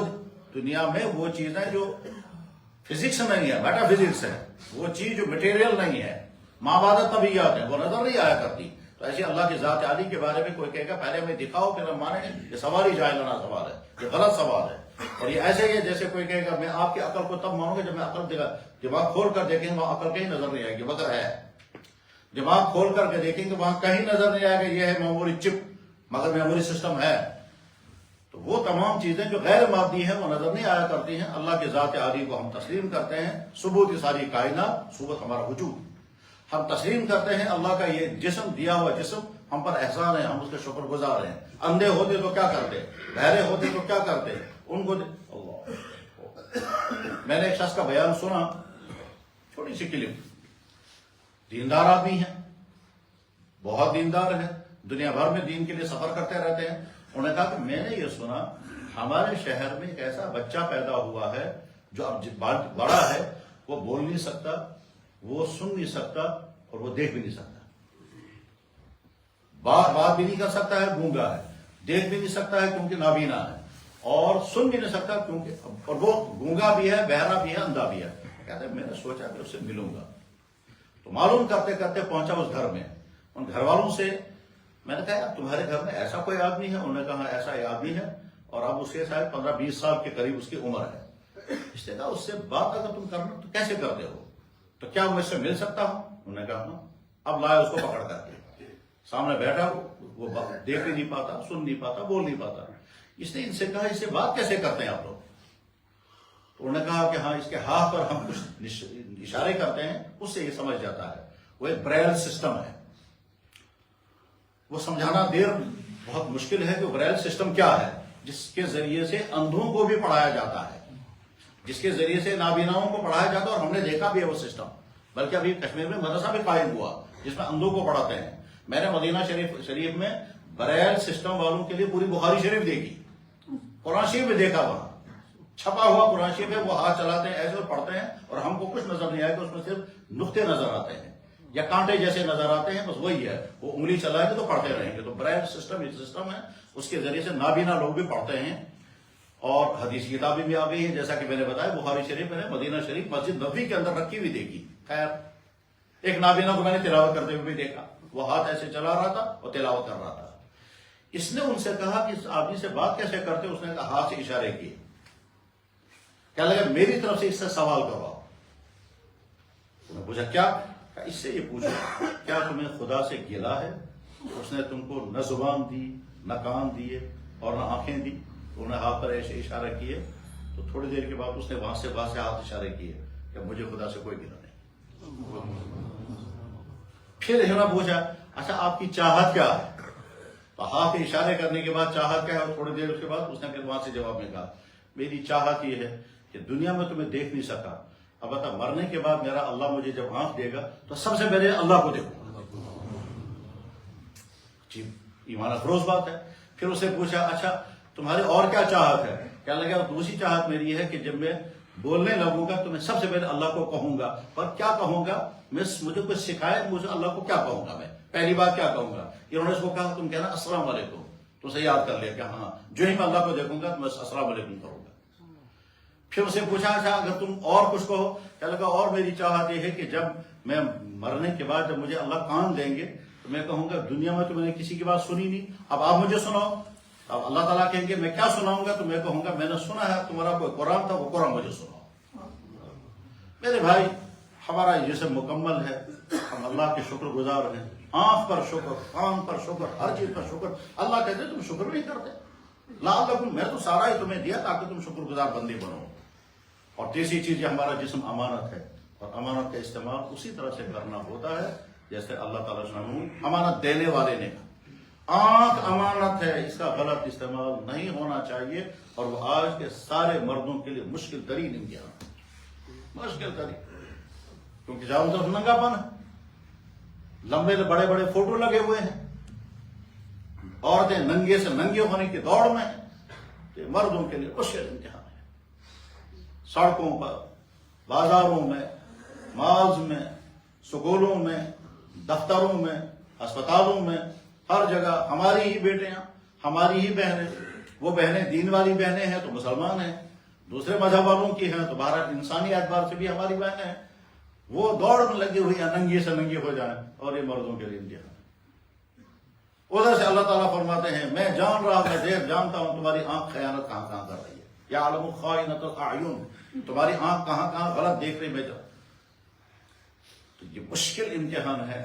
دنیا میں وہ چیزیں جو فزکس نہیں ہے، میٹا فزکس ہے، وہ چیز جو مٹیریل نہیں ہے، مابعد طبیعت ہے، وہ نظر نہیں آیا کرتی، تو ایسے اللہ کی ذات عالی کے بارے میں کوئی کہے گا پہلے ہمیں دکھاؤ پھر ہم مانیں گے، یہ سوال ہی جاہلانہ سوال ہے، یہ غلط سوال ہے۔ اور یہ ایسے ہی ہے جیسے کوئی کہے گا میں آپ کی عقل کو تب مانوں گا جب میں عقل دماغ کھول کر دیکھیں گے وہاں عقل کہیں نظر نہیں آئے گی، مگر ہے۔ دماغ کھول کر کے دیکھیں گے وہاں کہیں نظر نہیں آئے گا یہ ہے میموری چپ، مگر میموری سسٹم ہے۔ تو وہ تمام چیزیں جو غیر مادی ہیں وہ نظر نہیں آیا کرتی ہیں۔ اللہ کی ذات عالی کو ہم تسلیم کرتے ہیں، ثبوت ساری کائنات، ثبوت ہمارا وجود ہم تسلیم کرتے ہیں۔ اللہ کا یہ جسم، دیا ہوا جسم ہم پر احسان ہے، ہم اس کے شکر گزار ہیں۔ اندھے ہوتے تو کیا کرتے، بہرے ہوتے تو کیا کرتے، ان کو اللہ۔ میں نے ایک شخص کا بیان سنا، چھوٹی سی کلپ، دیندار آدمی ہیں، بہت دیندار ہیں، دنیا بھر میں دین کے لیے سفر کرتے رہتے ہیں۔ انہوں نے کہا کہ میں نے یہ سنا ہمارے شہر میں ایک ایسا بچہ پیدا ہوا ہے جو اب بڑا ہے، وہ بول نہیں سکتا، وہ سن نہیں سکتا اور وہ دیکھ بھی نہیں سکتا، بات بھی نہیں کر سکتا ہے، گونگا ہے، دیکھ بھی نہیں سکتا ہے کیونکہ نابینا ہے، اور سن بھی نہیں سکتا کیونکہ، اور وہ گونگا بھی ہے، بہرا بھی ہے، اندھا بھی ہے۔ کہتے ہیں میں نے سوچا کہ اس سے ملوں گا، تو معلوم کرتے کرتے پہنچا اس گھر میں۔ ان گھر والوں سے میں نے کہا تمہارے گھر میں ایسا کوئی آدمی ہے؟ انہوں نے کہا ایسا ایک آدمی ہے، اور اب اس کے شاید 15-20 سال کے قریب اس کی عمر ہے۔ اس نے کہا اس سے بات اگر تم کرنا تو کیسے کرتے ہو، تو کیا میں اس سے مل سکتا ہوں؟ انہوں نے کہا ہاں۔ اب لایا اس کو پکڑ کر کے، سامنے بیٹھا، وہ دیکھ بھی نہیں پاتا، سن نہیں پاتا، بول نہیں پاتا۔ اس نے ان سے کہا اس سے بات کیسے کرتے ہیں آپ لوگ؟ تو انہوں نے کہا کہ ہاں اس کے ہاتھ پر ہم کچھ اشارے کرتے ہیں، اس سے یہ سمجھ جاتا ہے۔ وہ ایک بریل سسٹم ہے، وہ سمجھانا بہت مشکل ہے کہ بریل سسٹم کیا ہے، جس کے ذریعے سے اندھوں کو بھی پڑھایا جاتا ہے، جس کے ذریعے سے نابیناؤں کو پڑھایا جاتا ہے، اور ہم نے دیکھا بھی ہے وہ سسٹم، بلکہ ابھی کشمیر میں مدرسہ بھی قائم ہوا جس میں اندھوں کو پڑھاتے ہیں۔ میں نے مدینہ شریف میں بریل سسٹم والوں کے لیے پوری بخاری شریف دیکھی، قرآن شریف بھی دیکھا، وہاں چھپا ہوا قرآن شریف ہے، وہ ہاتھ چلاتے ہیں ایسے اور پڑھتے ہیں، اور ہم کو کچھ نظر نہیں آئے کہ اس میں صرف نقطے نظر آتے ہیں یا کانٹے جیسے نظر آتے ہیں، بس وہی ہے، وہ انگلی چلائیں گے تو پڑھتے رہیں گے۔ تو بریل سسٹم ایک سسٹم ہے، اس کے ذریعے سے نابینا لوگ بھی پڑھتے ہیں، اور حدیث کتابیں بھی آ گئی ہیں، جیسا کہ میں نے بتایا بخاری شریف میں نے مدینہ شریف مسجد نبوی کے اندر رکھی ہوئی دیکھی۔ خیر ایک نابینا کو میں نے تلاوت کرتے ہوئے بھی دیکھا، وہ ہاتھ ایسے چلا رہا تھا اور تلاوت کر رہا تھا۔ اس نے ان سے کہا کہ اس آدمی سے بات کیسے کرتے؟ اس نے کہا ہاتھ سے اشارے کیے۔ کیا لگا میری طرف سے اس سے سوال کرواؤ۔ انہوں نے پوچھا کیا؟ اس سے یہ پوچھو کیا تمہیں خدا سے گلا ہے؟ اس نے تم کو نہ زبان دی، نہ کان دیے، اور نہ آنکھیں دی۔ انہوں نے ہاتھ پر ایسے اشارے کیے، تو تھوڑی دیر کے بعد اس نے وہاں سے ہاتھ اشارے کیے کہ مجھے خدا سے کوئی گلا نہیں۔ پھر انہوں نے پوچھا اچھا آپ کی چاہت کیا ہے؟ تو ہاتھ اشارے کرنے کے بعد چاہت کیا ہے؟ اور تھوڑی دیر اس کے بعد اس نے پھر وہاں سے جواب میں کہا میری چاہت یہ ہے کہ دنیا میں تمہیں دیکھ نہیں سکا، اب بتا مرنے کے بعد میرا اللہ مجھے جب آنکھ دے گا تو سب سے پہلے اللہ کو دیکھوں گا۔ جی ایمان افروز بات ہے۔ پھر اسے پوچھا اچھا تمہاری اور کیا چاہت ہے؟ کیا لگا دوسری چاہت میری ہے کہ جب میں بولنے لگوں گا تو میں سب سے پہلے اللہ کو کہوں گا، پر کیا کہوں گا؟ مجھے کچھ سکھائے مجھے اللہ کو کیا کہوں گا، میں پہلی بات کیا کہوں گا؟ انہوں نے اس کو کہا تم کہنا السلام علیکم، تو اسے یاد کر لیا کہ ہاں جو ہی میں اللہ کو دیکھوں گا تو میں السلام علیکم کروں گا۔ پھر اسے پوچھا اچھا اگر تم اور کچھ کہو، کیا لگا اور میری چاہت یہ ہے کہ جب میں مرنے کے بعد جب مجھے اللہ کان دیں گے تو میں کہوں گا دنیا میں تو میں نے کسی کی بات سنی نہیں، اب آپ مجھے سناؤ۔ اب اللہ تعالیٰ کہیں گے میں کیا سناؤں گا؟ تو میں کہوں گا میں نے سنا ہے تمہارا کوئی قرآن تھا، وہ قرآن مجھے سناؤ۔ میرے بھائی ہمارا جسم مکمل ہے، ہم اللہ کے شکر گزار ہیں، آنکھ پر شکر، کان پر شکر، ہر چیز پر شکر۔ اللہ کہتے تم شکر نہیں کرتے، لعلکم، میں تو سارا ہی تمہیں دیا تاکہ تم شکر گزار بندے بنو۔ اور تیسری چیز یہ ہمارا جسم امانت ہے، اور امانت کا استعمال اسی طرح سے کرنا ہوتا ہے جیسے اللہ تعالیٰ نے امانت دینے والے نے کہا۔ آنکھ امانت ہے، اس کا غلط استعمال نہیں ہونا چاہیے، اور وہ آج کے سارے مردوں کے لیے مشکل ترین امتحان، مشکل ترین، کیونکہ چاروں طرف ننگا پن ہے، لمبے بڑے بڑے فوٹو لگے ہوئے ہیں، عورتیں ننگے سے ننگے ہونے کی دوڑ میں ہیں، تو مردوں کے لیے مشکل امتحان ہے۔ سڑکوں پر، بازاروں میں، مالز میں، سکولوں میں، دفتروں میں، اسپتالوں میں، ہر جگہ ہماری ہی بیٹیاں، ہماری ہی بہنیں، وہ بہنیں دین والی بہنیں ہیں تو مسلمان ہیں، دوسرے مذہب والوں کی ہیں تو بہرحال انسانی اعتبار سے بھی ہماری بہنیں ہیں، وہ دوڑ میں لگی ہوئی ہیں ننگی سے ننگی ہو جائیں، اور یہ مردوں کے لیے امتحان ہے۔ ادھر سے اللہ تعالیٰ فرماتے ہیں میں جان رہا میں دیر جانتا ہوں تمہاری آنکھ خیانت کہاں کہاں کر رہی ہے، یعلم خائنۃ الاعین، تمہاری آنکھ کہاں کہاں غلط دیکھ رہی میں جا. تو یہ مشکل امتحان ہے،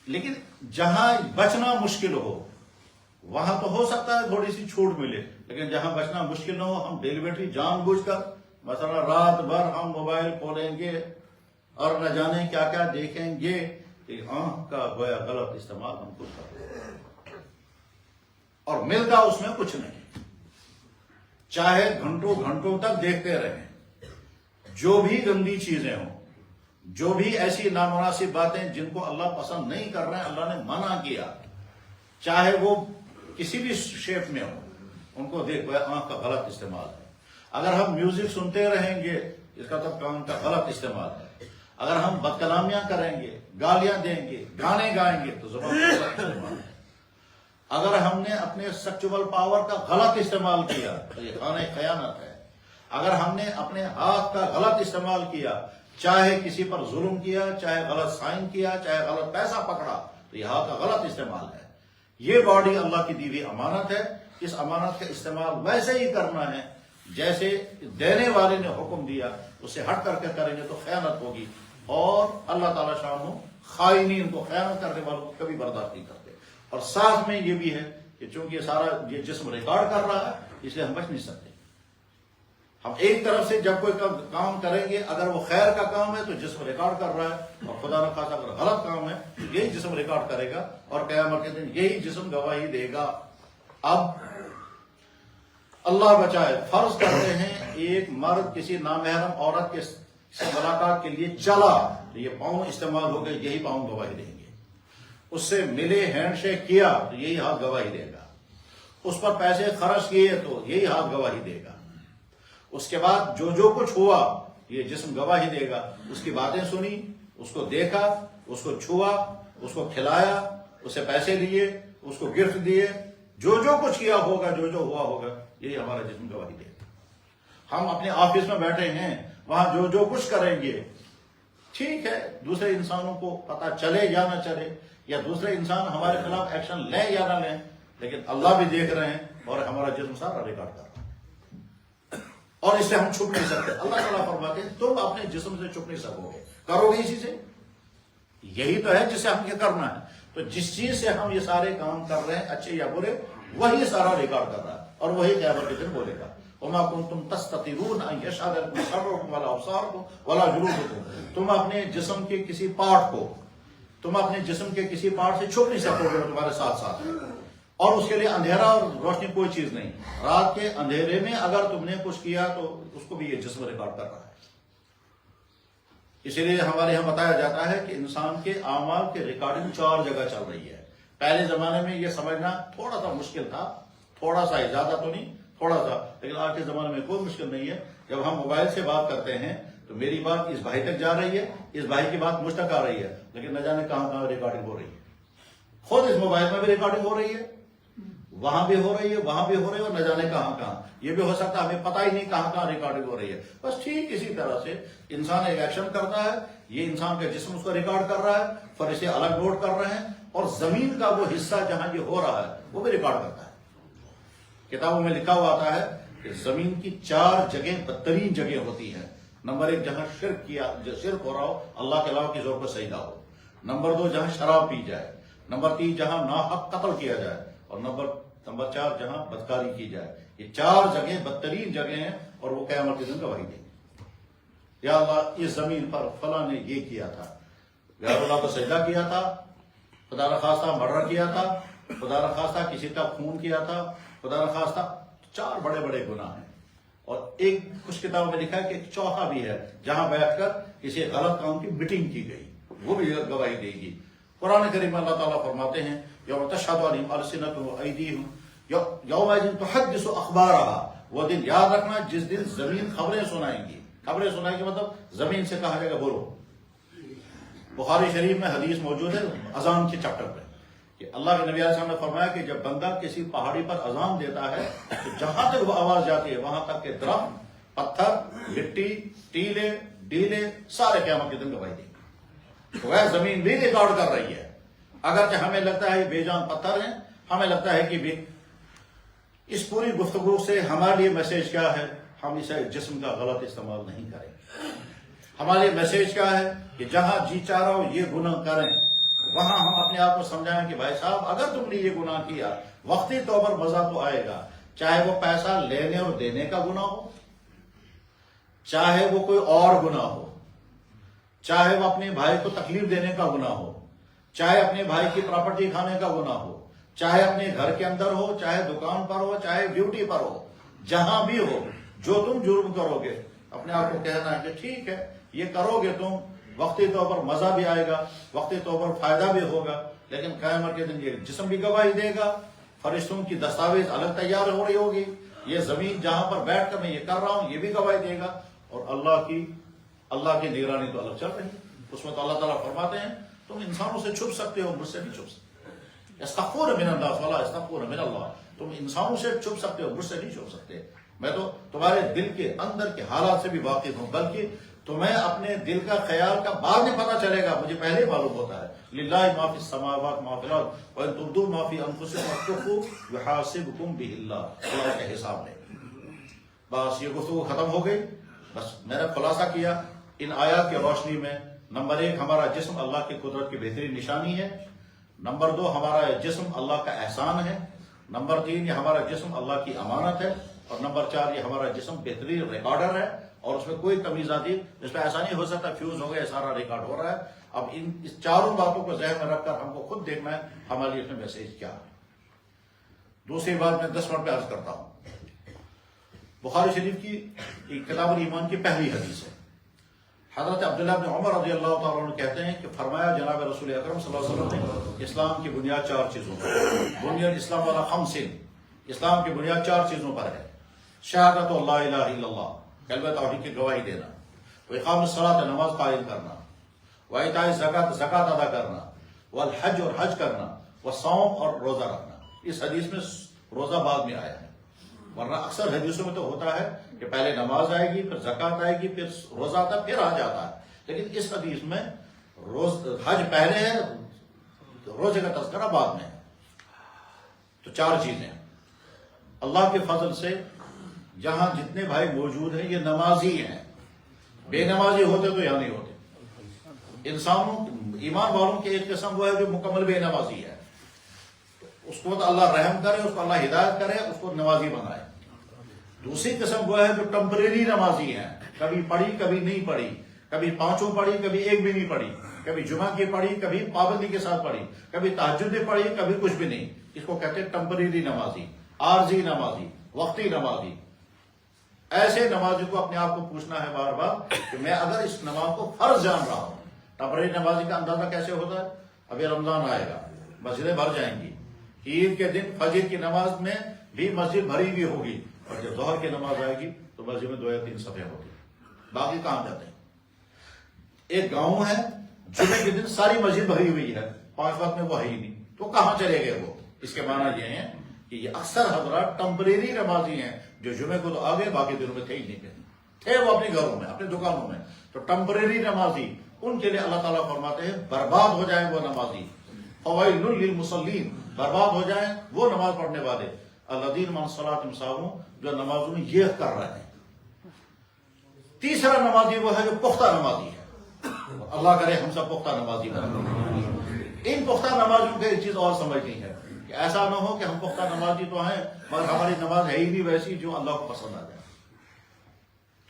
لیکن جہاں بچنا مشکل ہو وہاں تو ہو سکتا ہے تھوڑی سی چھوٹ ملے، لیکن جہاں بچنا مشکل نہ ہو ہم ڈیلیبریٹلی جان بوجھ کر مثلا رات بھر ہم موبائل کھولیں گے اور نہ جانے کیا کیا دیکھیں گے. آنکھ کا گویا غلط استعمال ہم خود کرتے ہیں اور ملتا اس میں کچھ نہیں، چاہے گھنٹوں گھنٹوں تک دیکھتے رہیں. جو بھی گندی چیزیں ہوں، جو بھی ایسی نامناسب باتیں جن کو اللہ پسند نہیں کر رہے ہیں، اللہ نے منع کیا، چاہے وہ کسی بھی شیپ میں ہو، ان کو دیکھ گویا آنکھ کا غلط استعمال ہے. اگر ہم میوزک سنتے رہیں گے اس کا تب کان کا غلط استعمال ہے. اگر ہم بد کلامیاں کریں گے، گالیاں دیں گے، گانے گائیں گے تو زبان کا غلط استعمال ہے. اگر ہم نے اپنے سیکچول پاور کا غلط استعمال کیا تو یہ خانہ خیانت ہے. اگر ہم نے اپنے ہاتھ کا غلط استعمال کیا، چاہے کسی پر ظلم کیا، چاہے غلط سائن کیا، چاہے غلط پیسہ پکڑا، تو یہ ہاتھ کا غلط استعمال ہے. یہ باڈی اللہ کی دی ہوئی امانت ہے. اس امانت کا استعمال ویسے ہی کرنا ہے جیسے دینے والے نے حکم دیا، اس سے ہٹ کر کے کریں گے تو خیانت ہوگی. اور اللہ تعالیٰ شان خائنین کو، خیانت کرنے والوں کو کبھی برداشت نہیں کرتے. اور ساتھ میں یہ بھی ہے کہ چونکہ یہ سارا یہ جسم ریکارڈ کر رہا ہے، اس لیے ہم بچ نہیں سکتے. ہم ایک طرف سے جب کوئی کام کریں گے، اگر وہ خیر کا کام ہے تو جسم ریکارڈ کر رہا ہے، اور خدا نہ خواستہ اگر غلط کام ہے تو یہی جسم ریکارڈ کرے گا اور قیامت کے دن یہی جسم گواہی دے گا. اب اللہ بچائے، فرض کرتے ہیں ایک مرد کسی نامحرم عورت کے سے ملاقات کے لیے چلا تو یہ پاؤں استعمال ہو گئے، یہی پاؤں گواہی دیں گے. اس سے ملے، ہینڈ شیک کیا تو یہی ہاتھ گواہی دے گا. اس پر پیسے خرچ کیے تو یہی ہاتھ گواہی دے گا. اس کے بعد جو کچھ ہوا یہ جسم گواہی دے گا. اس کی باتیں سنی، اس کو دیکھا، اس کو چھوا، اس کو کھلایا، اس سے پیسے لیے، اس کو گفٹ دیے، جو کچھ کیا ہوگا، جو ہوا ہوگا، یہی ہمارا جسم گواہی دے گا. ہم اپنے آفس میں بیٹھے ہیں، وہاں جو کچھ کریں گے، ٹھیک ہے دوسرے انسانوں کو پتہ چلے یا نہ چلے، یا دوسرے انسان ہمارے خلاف ایکشن لیں یا نہ لیں، لیکن اللہ بھی دیکھ رہے ہیں اور ہمارا جسم سارا ریکارڈ کر رہا ہے اور اس سے ہم چھپ نہیں سکتے. اللہ تعالیٰ فرماتے ہیں تم اپنے جسم سے چھپ نہیں سکو گے، کرو گے اسی سے. یہی تو ہے جسے ہم یہ کرنا ہے. تو جس چیز سے ہم یہ سارے کام کر رہے ہیں، اچھے یا برے، وہی سارا ریکارڈ کر رہا ہے اور وہی قیامت کے دن بولے گا. وما کنتم تستطيعون ان يشهد لكم سمعكم ولا ابصاركم ولا جلودكم. تم اپنے جسم کے کسی پارٹ کو، تم اپنے جسم کے کسی پارٹ سے چھپ نہیں سکو گے، تمہارے ساتھ ساتھ ہے. اور اس کے لیے اندھیرا اور روشنی کوئی چیز نہیں. رات کے اندھیرے میں اگر تم نے کچھ کیا تو اس کو بھی یہ جسم ریکارڈ کر رہا ہے. اسی لیے ہمارے یہاں بتایا جاتا ہے کہ انسان کے اعمال کی ریکارڈنگ 4 جگہ چل رہی ہے. پہلے زمانے میں یہ سمجھنا تھوڑا سا مشکل تھا، تھوڑا سا ہی، زیادہ تو نہیں، تھوڑا سا. لیکن آج کے زمانے میں کوئی مشکل نہیں ہے. جب ہم موبائل سے بات کرتے ہیں تو میری بات اس بھائی تک جا رہی ہے، اس بھائی کی بات مجھ تک آ رہی ہے، لیکن نہ جانے کہاں کہاں ریکارڈنگ ہو رہی ہے. خود اس موبائل میں بھی ریکارڈنگ ہو رہی ہے، وہاں بھی ہو رہی ہے، وہاں بھی ہو رہی ہے، اور نہ جانے کہاں کہاں. یہ بھی ہو سکتا ہے ہمیں پتہ ہی نہیں کہاں کہاں ریکارڈنگ ہو رہی ہے. بس ٹھیک اسی طرح سے انسان ایک ایکشن کرتا ہے، یہ انسان کا جسم اس کو ریکارڈ کر رہا ہے، فرشتے الگ نوٹ کر رہے ہیں، اور زمین کا وہ حصہ جہاں یہ ہو رہا ہے وہ بھی ریکارڈ کرتا ہے. کتابوں میں لکھا ہوا آتا ہے کہ زمین کی 4 جگہیں بدترین جگہ ہوتی ہیں. نمبر 1 جہاں شرک ہو رہا ہو، اللہ کے علاوہ کسی اور کو سجدہ ہو. نمبر 2 جہاں شراب پی جائے. نمبر 3 جہاں ناحق قتل کیا جائے. اور نمبر 4 جہاں بدکاری کی جائے. یہ 4 جگہیں بدترین جگہ ہیں اور وہ قیامت کے دن گواہی دیں گے. یا اللہ اس زمین پر فلاں نے یہ کیا تھا، غیر اللہ کو سجدہ کیا تھا، خدا نخواستہ مرڈر کیا تھا، خدا نخواستہ کسی کا خون کیا تھا، خدا نخواستہ 4 بڑے بڑے گناہ ہیں. اور کچھ کتابوں میں لکھا ہے کہ ایک چوتھا بھی ہے جہاں بیٹھ کر کسی غلط کام کی میٹنگ کی گئی، وہ بھی گواہی دے گی. قرآن کریم اللہ تعالیٰ فرماتے ہیں یوم تشہد علیہم السنتہم وایدیہم یومئذ تحدث اخبارہا. وہ دن یاد رکھنا جس دن زمین خبریں سنائیں گی. خبریں سنائیں گی مطلب زمین سے کہا جائے گا بولو. بخاری شریف میں حدیث موجود ہے اذان کے چیپٹر پہ کہ اللہ کے نبی علیہ السلام نے فرمایا کہ جب بندہ کسی پہاڑی پر اذان دیتا ہے تو جہاں تک وہ آواز جاتی ہے وہاں تک کہ درخت، پتھر، مٹی، ٹیلے، ڈیلے سارے قیامت کے دن گواہی دیں گے. تو وہ زمین بھی ریکارڈ کر رہی ہے. اگرچہ ہمیں لگتا ہے یہ بے جان پتھر ہیں، ہمیں لگتا ہے کہ اس پوری گفتگو سے ہمارے لیے میسج کیا ہے، ہم اسے جسم کا غلط استعمال نہیں کریں۔ ہمارے لیے میسج کیا ہے کہ جہاں جی چاہ رہا ہو یہ گناہ کریں، وہاں ہم اپنے آپ کو سمجھائیں کہ بھائی صاحب اگر تم نے یہ گناہ کیا، وقتی طور پر مزہ تو آئے گا، چاہے وہ پیسہ لینے اور دینے کا گناہ ہو، چاہے وہ کوئی اور گناہ ہو، چاہے وہ اپنے بھائی کو تکلیف دینے کا گناہ ہو، چاہے اپنے بھائی کی پراپرٹی کھانے کا گناہ ہو، چاہے اپنے گھر کے اندر ہو، چاہے دکان پر ہو، چاہے ڈیوٹی پر ہو، جہاں بھی ہو، جو تم جرم کرو گے اپنے آپ کو کہنا ہے کہ ٹھیک ہے یہ کرو گے تم، وقتی طور پر مزہ بھی آئے گا، وقتی طور پر فائدہ بھی ہوگا، لیکن قیامت کے دن یہ جسم بھی گواہی دے گا، فرشتوں کی دستاویز الگ تیار ہو رہی ہوگی، یہ زمین جہاں پر بیٹھ کر میں یہ کر رہا ہوں یہ بھی گواہی دے گا، اور اللہ کی نگرانی تو الگ چل رہی ہے۔ اس میں تو اللہ تعالیٰ فرماتے ہیں تم انسانوں سے چھپ سکتے ہو، مجھ سے نہیں چھپ سکتے، استغفر من اللہ فلا استغفر من اللہ، تم انسانوں سے چھپ سکتے ہو، مجھ سے نہیں چھپ سکتے، میں تو تمہارے دل کے اندر کے حالات سے بھی واقف ہوں، بلکہ تمہیں اپنے دل کا خیال کا بعد میں پتہ چلے گا، مجھے پہلے ہی معلوم ہوتا ہے، للہ ما فی السماوات ما فی الارض وان تبدوا ما فی انفسکم وتخفوہ یحاسبکم بہ اللہ، اللہ کے حساب میں۔ بس یہ گفتگو ختم ہو گئی، بس میں نے خلاصہ کیا ان آیات کی روشنی میں۔ نمبر 1 ہمارا جسم اللہ کی قدرت کی بہترین نشانی ہے، نمبر 2 ہمارا جسم اللہ کا احسان ہے، نمبر 3 یہ ہمارا جسم اللہ کی امانت ہے، اور نمبر 4 یہ ہمارا جسم بہترین ریکارڈر ہے، اور اس میں کوئی کمی ذاتی اس میں ایسا نہیں ہو سکتا فیوز ہو گیا سارا ریکارڈ ہو رہا ہے۔ اب اس چاروں باتوں کو ذہن میں رکھ کر ہم کو خود دیکھنا ہے ہمارے لیے اس میں میسیج کیا ہے۔ دوسری بات میں 10 منٹ پہ عرض کرتا ہوں، بخاری شریف کی کتاب الایمان کی پہلی حدیث ہے۔ حضرت عبداللہ بن عمر رضی اللہ تعالیٰ عنہ کہتے ہیں کہ فرمایا جناب رسول اکرم صلی اللہ علیہ وسلم نے اسلام کی بنیاد 4 چیزوں پر، بنیاد اسلام والا خمسن، اسلام کی بنیاد 4 چیزوں پر ہے، شہادت اللہ الہ الا اللہ، کلمہ توحید کی گواہی دینا، واقام الصلاۃ نماز قائم کرنا، وایتاء الزکات زکات ادا کرنا، والحج اور حج کرنا، والصوم اور روزہ رکھنا۔ اس حدیث میں روزہ بعد میں آیا ہے، ورنہ اکثر حدیثوں میں تو ہوتا ہے کہ پہلے نماز آئے گی، پھر زکات آئے گی، پھر روزہ آتا ہے، پھر حج آتا ہے، لیکن اس حدیث میں حج پہلے ہے، روزے کا تذکرہ بعد میں ہے۔ تو 4 چیزیں اللہ کے فضل سے جہاں جتنے بھائی موجود ہیں یہ نمازی ہیں، بے نمازی ہوتے تو یہاں نہیں ہوتے۔ انسانوں ایمان والوں کی ایک قسم وہ ہے جو مکمل بے نمازی ہے، اس کو تو اللہ رحم کرے، اس کو اللہ ہدایت کرے، اس کو نمازی بنائے۔ دوسری قسم وہ ہے جو ٹمپریری نمازی ہیں، کبھی پڑھی کبھی نہیں پڑھی، کبھی 5 پڑھی کبھی 1 بھی نہیں پڑھی، کبھی جمعہ کی پڑھی کبھی پابندی کے ساتھ پڑھی، کبھی تہجد کی پڑھی کبھی کچھ بھی نہیں، اس کو کہتے ہیں ٹمپریری نمازی، عارضی نمازی، وقتی نمازی۔ ایسے نمازی کو اپنے آپ کو پوچھنا ہے بار بار کہ میں اگر اس نماز کو فرض جان رہا ہوں، ٹمپریری نمازی کا اندازہ کیسے ہوتا ہے؟ ابھی رمضان آئے گا، مسجدیں بھر جائیں گی، عید کے دن فجر کی نماز میں بھی مسجد بھری ہوئی ہوگی، اور جب ظہر کی نماز آئے گی تو مسجد میں 2 یا 3 صفیں ہوگی، باقی کہاں جاتے ہیں؟ ایک گاؤں ہے، جمعے کے دن ساری مسجد بھری ہوئی ہے، 5 وقت میں وہ ہے ہی نہیں، تو کہاں چلے گئے وہ؟ اس کے معنی یہ ہے کہ یہ اکثر حضرات ٹمپریری نمازی ہیں، جو جمعے کو تو آگے باقی دنوں میں تھے ہی نہیں، تھے وہ اپنے گھروں میں، اپنے دکانوں میں۔ تو ٹمپریری نمازی، ان کے لیے اللہ تعالیٰ فرماتے ہیں برباد ہو جائیں وہ نمازی، فویل للمصلین، برباد ہو جائیں وہ نماز پڑھنے والے، الذین من صلاتہم ساہون، جو نمازوں میں یہ کر رہے ہیں۔ تیسرا نمازی وہ ہے جو پختہ نمازی ہے، اللہ کرے ہم سب پختہ نمازی بنیں۔ ان پختہ نمازیوں کو ایک چیز اور سمجھنی ہے کہ ایسا نہ ہو کہ ہم پختہ نمازی تو ہیں مگر ہماری نماز ہے ہی نہیں ویسی جو اللہ کو پسند آ جائے۔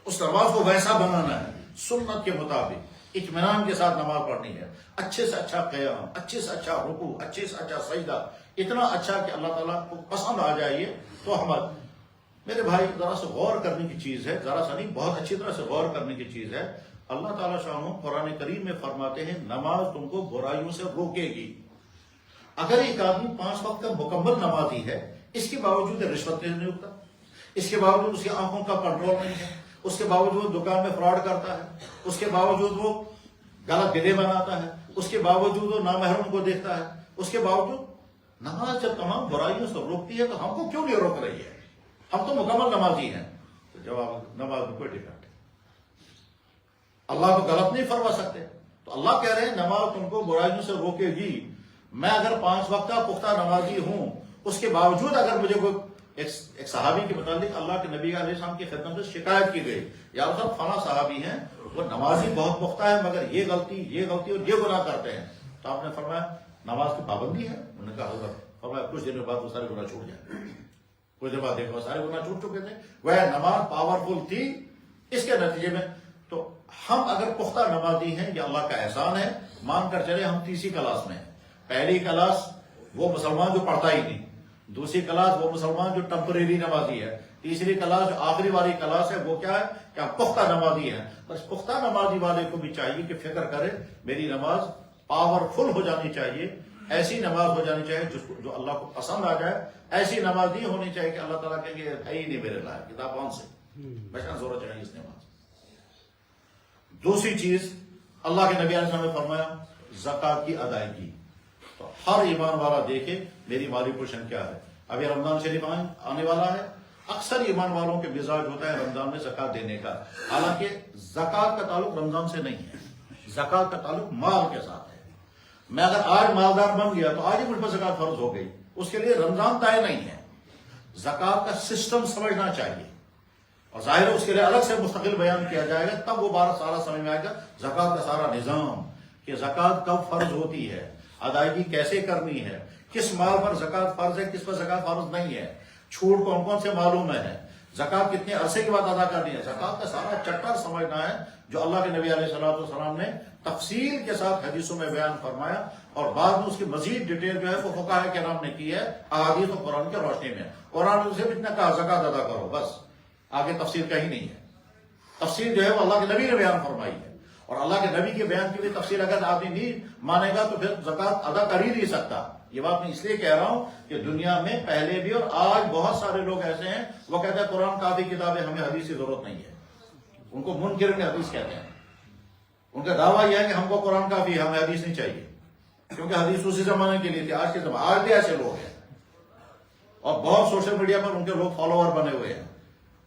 اس نماز کو ویسا بنانا ہے، سنت کے مطابق اطمینان کے ساتھ نماز پڑھنی ہے، اچھے سے اچھا قیام، اچھے سے اچھا رکوع، اچھے سے اچھا سجدہ، اتنا اچھا کہ اللہ تعالیٰ کو پسند آ جائے۔ تو ہمارے میرے بھائی ذرا سے غور کرنے کی چیز ہے، ذرا سا نہیں بہت اچھی طرح سے غور کرنے کی چیز ہے۔ اللہ تعالیٰ شاہ قرآن کریم میں فرماتے ہیں نماز تم کو برائیوں سے روکے گی۔ اگر ایک آدمی 5 وقت کا مکمل نمازی ہے، اس کے باوجود رشوت نہیں اٹھتا، اس کے باوجود اس کی آنکھوں کا کنٹرول نہیں ہے، اس کے باوجود وہ دکان میں فراڈ کرتا ہے، اس کے باوجود وہ غلط دلے بناتا ہے، اس کے باوجود وہ نامحرم کو دیکھتا ہے، اس کے باوجود نماز جب تمام برائیوں سے روکتی ہے تو ہم کو کیوں نہیں روک رہی ہے؟ ہم تو مکمل نمازی ہیں۔ تو جواب نماز میں کوئی ڈیفیکٹ ہے، اللہ کو غلط نہیں فرما سکتے، تو اللہ کہہ رہے ہیں نماز تم کو برائیوں سے روکے گی۔ میں اگر 5 وقت کا پختہ نمازی ہوں، اس کے باوجود اگر مجھے کوئی ایک صحابی کے متعلق اللہ کے نبی علیہ السلام کی خدمت میں شکایت کی گئی، یا صاحب فلاں صحابی ہیں وہ نمازی بہت پختہ ہے مگر یہ غلطی اور یہ گناہ کرتے ہیں، تو آپ نے فرمایا نماز کی پابندی ہے؟ انہوں نے کہا حضرت، فرمایا کچھ دنوں بعد وہ سارے گناہ چھوٹ جائیں، کچھ دن بعد دیکھو سارے گناہ چھوٹ چکے تھے، وہ نماز پاورفل تھی۔ اس کے نتیجے میں تو ہم اگر پختہ نمازی ہیں یہ اللہ کا احسان ہے، مان کر چلے ہم تیسری کلاس میں ہیں۔ پہلی کلاس وہ مسلمان جو پڑھتا ہی نہیں، دوسری کلاس وہ مسلمان جو ٹمپریری نمازی ہے، تیسری کلاس جو آخری والی کلاس ہے وہ کیا ہے کہ ہم پختہ نمازی ہیں۔ بس پختہ نمازی والے کو بھی چاہیے کہ فکر کرے میری نماز پاورفل ہو جانی چاہیے، ایسی نماز ہو جانی چاہیے جو اللہ کو پسند آ جائے، ایسی نماز نہیں ہونی چاہیے کہ اللہ تعالیٰ کہیں گے ہے ہی نہیں میرے لائق، کتاب کون سے بچنا ضرورت چاہیے اس نماز۔ دوسری چیز اللہ کے نبی علیہ السلام نے فرمایا زکوٰۃ کی ادائیگی، تو ہر ایمان والا دیکھے میری مالی پوشن کیا ہے۔ ابھی رمضان شریف آنے والا ہے، اکثر ایمان والوں کے مزاج ہوتا ہے رمضان میں زکوٰۃ دینے کا، حالانکہ زکوٰۃ کا تعلق رمضان سے نہیں ہے، زکوٰۃ کا تعلق مال کے ساتھ ہے۔ میں اگر آج مالدار بن گیا تو آج ہی مجھ پر زکوٰۃ فرض ہو گئی، اس کے لیے رمضان طے نہیں ہے۔ زکوٰۃ کا سسٹم سمجھنا چاہیے، اور ظاہر ہے اس کے لیے الگ سے مستقل بیان کیا جائے گا، تب وہ سارا سمجھ میں آئے گا زکوٰۃ کا سارا نظام، کہ زکوٰۃ کب فرض ہوتی ہے، ادائیگی کیسے کرنی ہے، کس مال پر زکوٰۃ فرض ہے، کس پر زکوٰۃ فرض نہیں ہے، چھوٹ کون کون سے مالوں میں ہے، زکوٰۃ کتنے عرصے کے بعد ادا کرنی ہے۔ زکوٰۃ کا سارا چٹر سمجھنا ہے جو اللہ کے نبی علیہ السلام نے تفصیل کے ساتھ حدیثوں میں بیان فرمایا، اور بعد میں اس کی مزید ڈیٹیل جو ہے وہ فقہاء کرام نے کی ہے احادیث و قرآن کی روشنی میں۔ قرآن نے صرف اتنا کہا زکوٰۃ ادا کرو، بس آگے تفسیر کہیں نہیں ہے۔ تفسیر جو ہے وہ اللہ کے نبی نے بیان فرمائی ہے، اور اللہ کے نبی کے بیان کی بھی تفسیر اگر آدمی نہیں مانے گا تو پھر زکوٰۃ ادا کر ہی نہیں سکتا۔ یہ بات میں اس لیے کہہ رہا ہوں کہ دنیا میں پہلے بھی اور آج بہت سارے لوگ ایسے ہیں وہ کہتے ہیں قرآن کافی کتاب ہے، ہمیں حدیث کی ضرورت نہیں ہے، ان کو منکر حدیث کہتے ہیں۔ ان کا دعویٰ یہ ہے کہ ہم کو قرآن کافی ہے، ہمیں حدیث نہیں چاہیے، کیونکہ حدیث اسی زمانے کے لیے تھی، آج کے زمانے آج بھی ایسے لوگ ہیں، اور بہت سوشل میڈیا پر ان کے لوگ فالوور بنے ہوئے ہیں،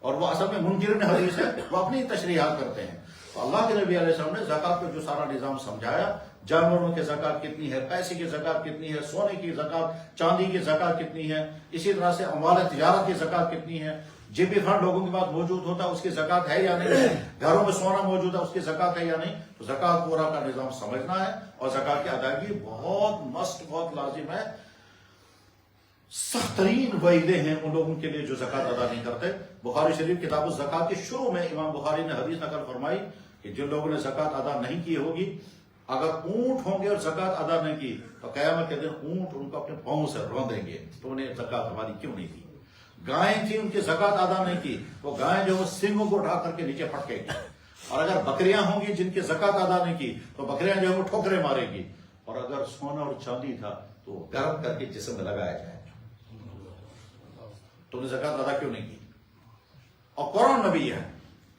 اور وہ اصل میں منکرین حدیث ہے، وہ اپنی تشریحات کرتے ہیں۔ تو اللہ کے نبی علیہ السلام نے زکوٰۃ کو جو سارا نظام سمجھایا، جانوروں کی زکوٰۃ کتنی ہے، پیسے کی زکوٰۃ کتنی ہے، سونے کی زکوٰۃ، چاندی کی زکوٰۃ کتنی ہے، اسی طرح سے اموال تجارت کی زکوٰۃ کتنی ہے، جے پی فنڈ لوگوں کے پاس موجود ہوتا ہے اس کی زکوٰۃ ہے یا نہیں ہے، گھروں میں سونا موجود ہے اس کی زکوٰۃ ہے یا نہیں، تو زکوٰۃ پورا کا نظام سمجھنا ہے، اور زکوٰۃ کی ادائیگی بہت مست، بہت لازم ہے۔ سخت ترین وعیدیں ہیں ان لوگوں کے لیے جو زکوٰۃ ادا نہیں کرتے۔ بخاری شریف کتاب الزکوٰۃ کے شروع میں امام بخاری نے حدیث نقل فرمائی کہ جن لوگوں نے زکوٰۃ ادا نہیں کی ہوگی، اگر اونٹ ہوں گے اور زکوٰۃ ادا نہیں کی تو قیامت کے دن اونٹ ان کو اپنے پاؤں سے روندیں گے، تو انہیں زکوٰۃ ہماری کیوں نہیں دی۔ گائیں تھی ان کی زکوٰۃ ادا نہیں کی، وہ گائیں جو سنگوں کو اٹھا کر کے نیچے پٹکے گی، اور اگر بکریاں ہوں گی جن کی زکوٰۃ ادا نہیں کی تو بکریاں جو ہے وہ ٹھوکریں مارے گی، اور اگر سونا اور چاندی تھا تو گرم کر کے جسم میں لگایا جائے، تو انہیں زکوٰۃ ادا کیوں نہیں کی۔ اور قرآن میں بھی یہ ہے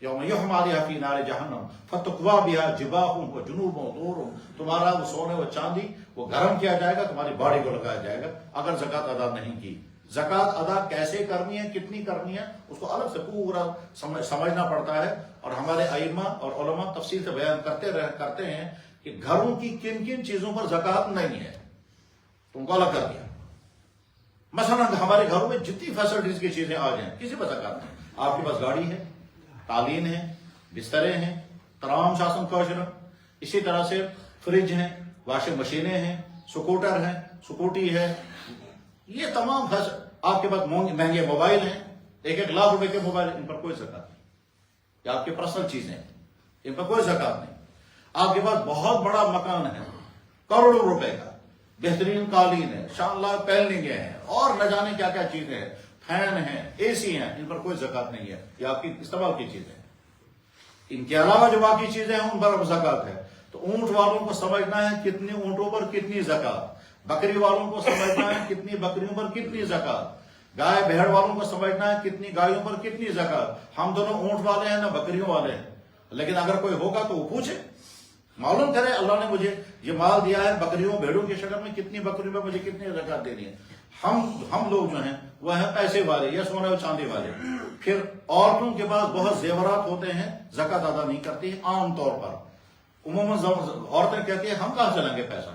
یوم یحمى علیہا فی نار جہنم فتقویٰ بہا جباہہم وجنوبہم وظہورہم، تمہارا وہ سونے و چاندی وہ گرم کیا جائے گا، تمہاری باڈی کو لگایا جائے گا اگر زکوٰۃ ادا نہیں کی۔ زکوٰۃ ادا کیسے کرنی ہے، کتنی کرنی ہے، اس کو الگ سے پورا سمجھنا پڑتا ہے، اور ہمارے ائمہ اور علماء تفصیل سے بیان کرتے ہیں کہ گھروں کی کن کن چیزوں پر زکوٰۃ نہیں ہے، تو ان کو الگ کر دیا۔ مثلا ہمارے گھروں میں جتنی فیسلٹیز کی چیزیں آ جائیں کسی پر زکوٰۃ نہیں۔ آپ کے پاس گاڑی ہے، قالین ہے، بسترے ہیں، تمام شاسن کوشن، اسی طرح سے فریج ہیں، واشنگ مشینیں ہیں، سکوٹر ہیں، سکوٹی ہے، یہ تمام آپ کے پاس مہنگے موبائل ہیں، 1-1 لاکھ روپے کے موبائل، ان پر کوئی زکوٰۃ نہیں۔ یہ آپ کی پرسنل چیزیں ہیں، ان پر کوئی زکوٰۃ نہیں۔ آپ کے پاس بہت بڑا مکان ہے کروڑوں روپے کا، بہترین قالین ہے، شاندار پینلنگیں ہیں، اور نہ جانے کیا کیا چیزیں ہیں، فین ہیں، اے سی ہیں، ان پر کوئی زکوٰۃ نہیں ہے، یہ آپ کی استعمال کی چیزیں ہیں۔ ان کے علاوہ جو باقی چیزیں ہیں ان پر زکوٰۃ ہے۔ تو اونٹ والوں کو سمجھنا ہے کتنی اونٹوں پر کتنی زکوٰۃ، بکری والوں کو سمجھنا ہے کتنی بکریوں پر کتنی زکوٰۃ، گائے بھیڑ والوں کو سمجھنا ہے کتنی گایوں پر کتنی زکوٰۃ۔ ہم دونوں اونٹ والے ہیں نہ بکریوں والے ہیں، لیکن اگر کوئی ہوگا تو وہ پوچھے، معلوم کرے اللہ نے مجھے یہ مال دیا ہے بکریوں بھیڑوں کی شکل میں، کتنی بکریوں پر مجھے کتنی زکوٰۃ دینی ہے۔ ہم لوگ جو ہیں وہ ہیں پیسے والے یا سونے اور چاندی والے۔ پھر عورتوں کے پاس بہت زیورات ہوتے ہیں، زکوٰۃ ادا نہیں کرتی عام طور پر۔ عموماً عورتیں کہتی ہیں ہم کہاں سے لیں گے پیسہ،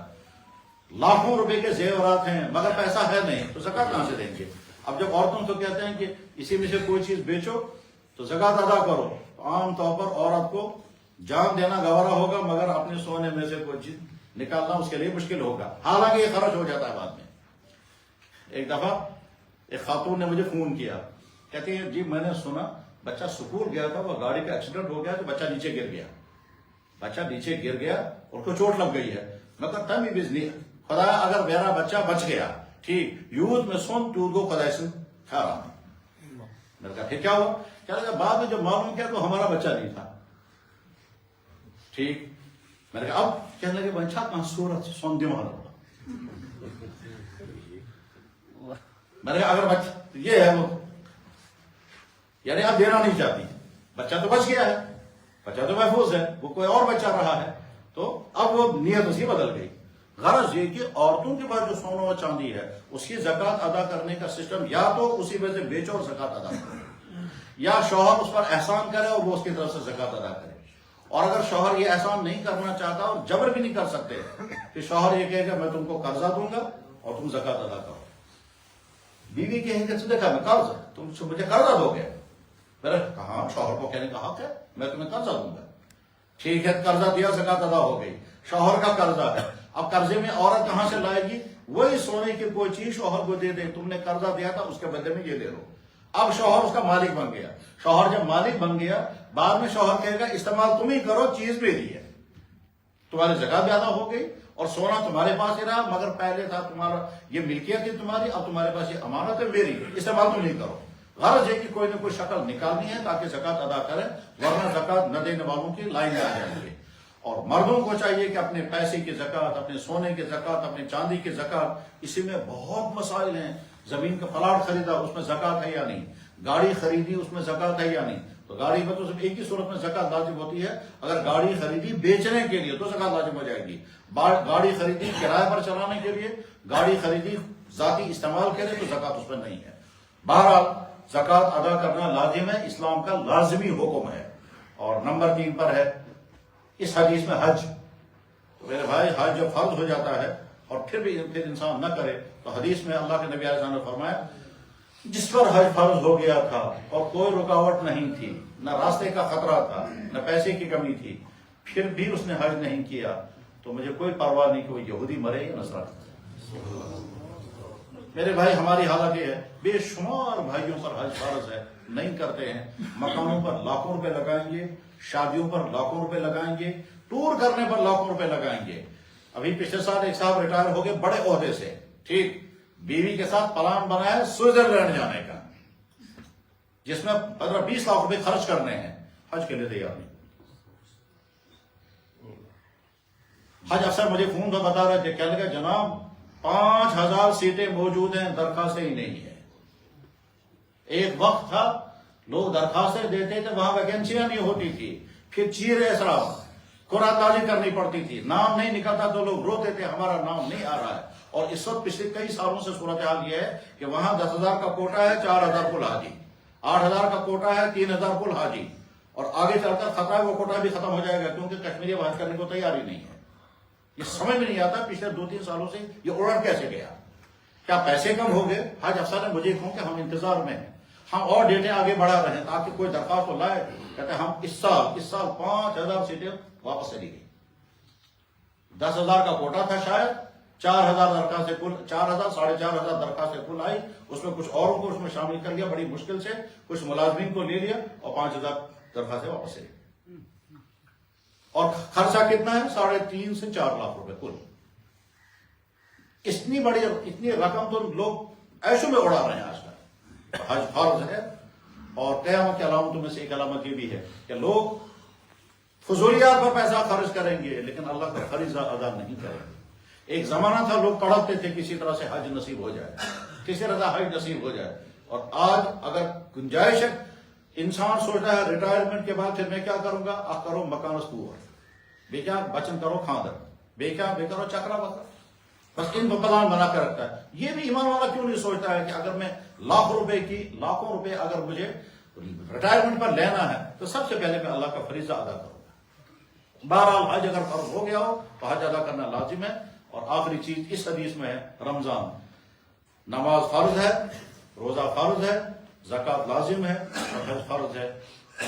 لاکھوں روپے کے زیورات ہیں مگر پیسہ ہے نہیں تو زکات کہاں سے دیں گے؟ اب جب عورتوں کو کہتے ہیں کہ اسی میں سے کوئی چیز بیچو تو زکات ادا کرو، تو عام طور پر عورت کو جان دینا گوارا ہوگا مگر اپنے سونے میں سے کوئی چیز نکالنا اس کے لیے مشکل ہوگا، حالانکہ یہ خرچ ہو جاتا ہے بعد میں۔ ایک دفعہ ایک خاتون نے مجھے فون کیا، کہتی ہے جی میں نے سنا بچہ سکول گیا تھا، وہ گاڑی کا ایکسیڈنٹ ہو گیا تو بچہ نیچے گر گیا، اور کو چوٹ لگ گئی ہے۔ میں کہتا ہوں بزنی خدا اگر میرا بچہ بچ گیا ٹھیک یوت میں سن تو کو خدا سے کھا رہا ہوں۔ میں نے کہا پھر کیا ہوا؟ کہہ رہا بعد میں جب معلوم کیا تو ہمارا بچہ نہیں تھا ٹھیک۔ میں نے کہا اب کہنے لگے بچہ کہاں صورت سن دیوان ہوگا۔ میں نے کہا اگر بچہ یہ ہے وہ یعنی آپ دینا نہیں چاہتی، بچہ تو بچ گیا ہے، بچہ تو محفوظ ہے، وہ کوئی اور بچہ رہا ہے، تو اب وہ نیت اس کی بدل گئی۔ غرض یہ کہ عورتوں کے پاس جو سونا و چاندی ہے اس کی زکات ادا کرنے کا سسٹم یا تو اسی میں سے بیچو اور زکات ادا کرو، یا شوہر اس پر احسان کرے اور وہ اس کی طرف سے زکات ادا کرے۔ اور اگر شوہر یہ احسان نہیں کرنا چاہتا اور جبر بھی نہیں کر سکتے کہ شوہر یہ کہے گا میں تم کو قرضہ دوں گا اور تم زکات ادا کرو، بیوی کہے گا دیکھا میں قرض تم مجھے قرضہ دو گے، میں نے کہا شوہر کو کہنے کا حق ہے میں تمہیں قرضہ دوں گا، ٹھیک ہے قرضہ دیا زکات ادا ہو گئی، شوہر کا قرضہ ہے۔ اب قرضے میں عورت کہاں سے لائے گی؟ وہی سونے کی کوئی چیز شوہر کو دے دے، تم نے قرضہ دیا تھا اس کے بدلے میں یہ دے دو۔ اب شوہر اس کا مالک بن گیا، شوہر جب مالک بن گیا بعد میں شوہر کہے گا استعمال تم ہی کرو، چیز میری ہے، تمہاری زکات بھی ادا ہو گئی اور سونا تمہارے پاس ہی رہا مگر پہلے تھا تمہارا، یہ ملکیت تھی تمہاری، اب تمہارے پاس یہ امانت ہے میری، استعمال تم نہیں کرو۔ غرض ہے کہ کوئی نہ کوئی شکل نکالنی ہے تاکہ زکات ادا کریں، ورنہ زکات نہ دینے والوں کی لائن میں آ جائیں گے۔ اور مردوں کو چاہیے کہ اپنے پیسے کی زکات، اپنے سونے کی زکات، اپنے چاندی کی زکات، اسی میں بہت مسائل ہیں۔ زمین کا پلاٹ خریدا اس میں زکات ہے یا نہیں، گاڑی خریدی اس میں زکات ہے یا نہیں، تو گاڑی میں تو صرف ایک ہی صورت میں زکات لازم ہوتی ہے، اگر گاڑی خریدی بیچنے کے لیے تو زکات لازم ہو جائے گی، گاڑی خریدی کرائے پر چلانے کے لیے، گاڑی خریدی ذاتی استعمال کے لیے تو زکات اس پر نہیں ہے۔ بہرحال زکات ادا کرنا لازم ہے، اسلام کا لازمی حکم ہے۔ اور نمبر 3 پر ہے اس حدیث میں حج۔ تو میرے بھائی حج جب فرض ہو جاتا ہے اور پھر انسان نہ کرے تو حدیث میں اللہ کے نبی علیہ السلام نے فرمایا جس پر حج فرض ہو گیا تھا اور کوئی رکاوٹ نہیں تھی، نہ راستے کا خطرہ تھا نہ پیسے کی کمی تھی، پھر بھی اس نے حج نہیں کیا تو مجھے کوئی پرواہ نہیں کہ وہ یہودی مرے یا نصرانی۔ میرے بھائی ہماری حالت یہ ہے بے شمار بھائیوں پر حج فرض ہے نہیں کرتے ہیں، مکانوں پر لاکھوں روپے لگائیں گے، شادیوں پر لاکھوں روپے لگائیں گے، ٹور کرنے پر لاکھوں روپے لگائیں گے۔ ابھی پچھلے سال ایک صاحب ریٹائر ہو گئے بڑے عہدے سے، ٹھیک، بیوی کے ساتھ پلان بنا ہے سوئٹزرلینڈ جانے کا جس میں 15-20 لاکھ روپے خرچ کرنے ہیں، حج کے لیے تیار نہیں۔ حج افسر مجھے فون پر بتا رہے تھے، کہنے لگا جناب 5000 سیٹیں موجود ہیں، درخواستیں ہی نہیں ہے۔ ایک وقت تھا لوگ درخواستیں دیتے تھے وہاں ویکینسیاں نہیں ہوتی تھی، پھر چیرے اسراف قرآن دازی کرنی پڑتی تھی، نام نہیں نکلتا تو لوگ روتے تھے ہمارا نام نہیں آ رہا ہے۔ اور اس وقت پچھلے کئی سالوں سے صورتحال یہ ہے کہ وہاں 10,000 کا کوٹا ہے، 4,000 کل حاجی، 8,000 کا کوٹا ہے، 3,000 کل حاجی، اور آگے چل کر خطرہ ہے وہ کوٹا بھی ختم ہو جائے گا کیونکہ کشمیری حج کرنے کو تیار ہی نہیں ہے۔ یہ سمجھ میں نہیں آتا پچھلے 2-3 سالوں سے یہ اڑ کیسے گیا، کیا پیسے کم ہو گئے؟ حج افسر نے مجھے کہوں کہ ہم انتظار میں ہیں، ہم اور ڈیٹیں آگے بڑھا رہے ہیں تاکہ کوئی درخواست کو لائے۔ کہتے ہیں ہم اس سال 5,000 سیٹیں واپس چلی گئی، 10,000 کا کوٹا تھا شاید، 4,000 درخواستیں کل، 4,000 4,500 درخواستیں کل آئی، اس میں کچھ اوروں کو اس میں شامل کر لیا بڑی مشکل سے، کچھ ملازمین کو لے لیا اور 5,000 درخواستیں واپس چلی گئی۔ اور خرچہ کتنا ہے؟ 3.5 سے 4 لاکھ روپے کل۔ اتنی رقم تو لوگ ایشو میں اڑا رہے ہیں آج کل۔ حج فرض ہے، اور قیامت کی علامتوں میں سے ایک علامت یہ بھی ہے کہ لوگ فضولیات پر پیسہ خرچ کریں گے لیکن اللہ کا فریضہ ادا نہیں کریں گے۔ ایک زمانہ تھا لوگ تڑپتے تھے کسی طرح سے حج نصیب ہو جائے، کسی طرح حج نصیب ہو جائے، اور آج اگر گنجائش ہے انسان سوچتا ہے ریٹائرمنٹ کے بعد پھر میں کیا کروں گا، کرو مکان سکور، بے کیا بچن کرو خاندر، بے کرو چکرا بکرا، بس ان کو پلان بنا کر رکھتا ہے۔ یہ بھی ایمان والا کیوں نہیں سوچتا ہے کہ اگر میں لاکھوں روپے اگر مجھے ریٹائرمنٹ پر لینا ہے تو سب سے پہلے میں اللہ کا فریضہ ادا کروں گا۔ بہرحال حج اگر فرض ہو گیا ہو تو حج ادا کرنا لازم ہے۔ اور آخری چیز اس حدیث میں ہے رمضان. نماز فرض ہے، روزہ فرض ہے، زکوٰۃ لازم ہے اور حج فرض ہے.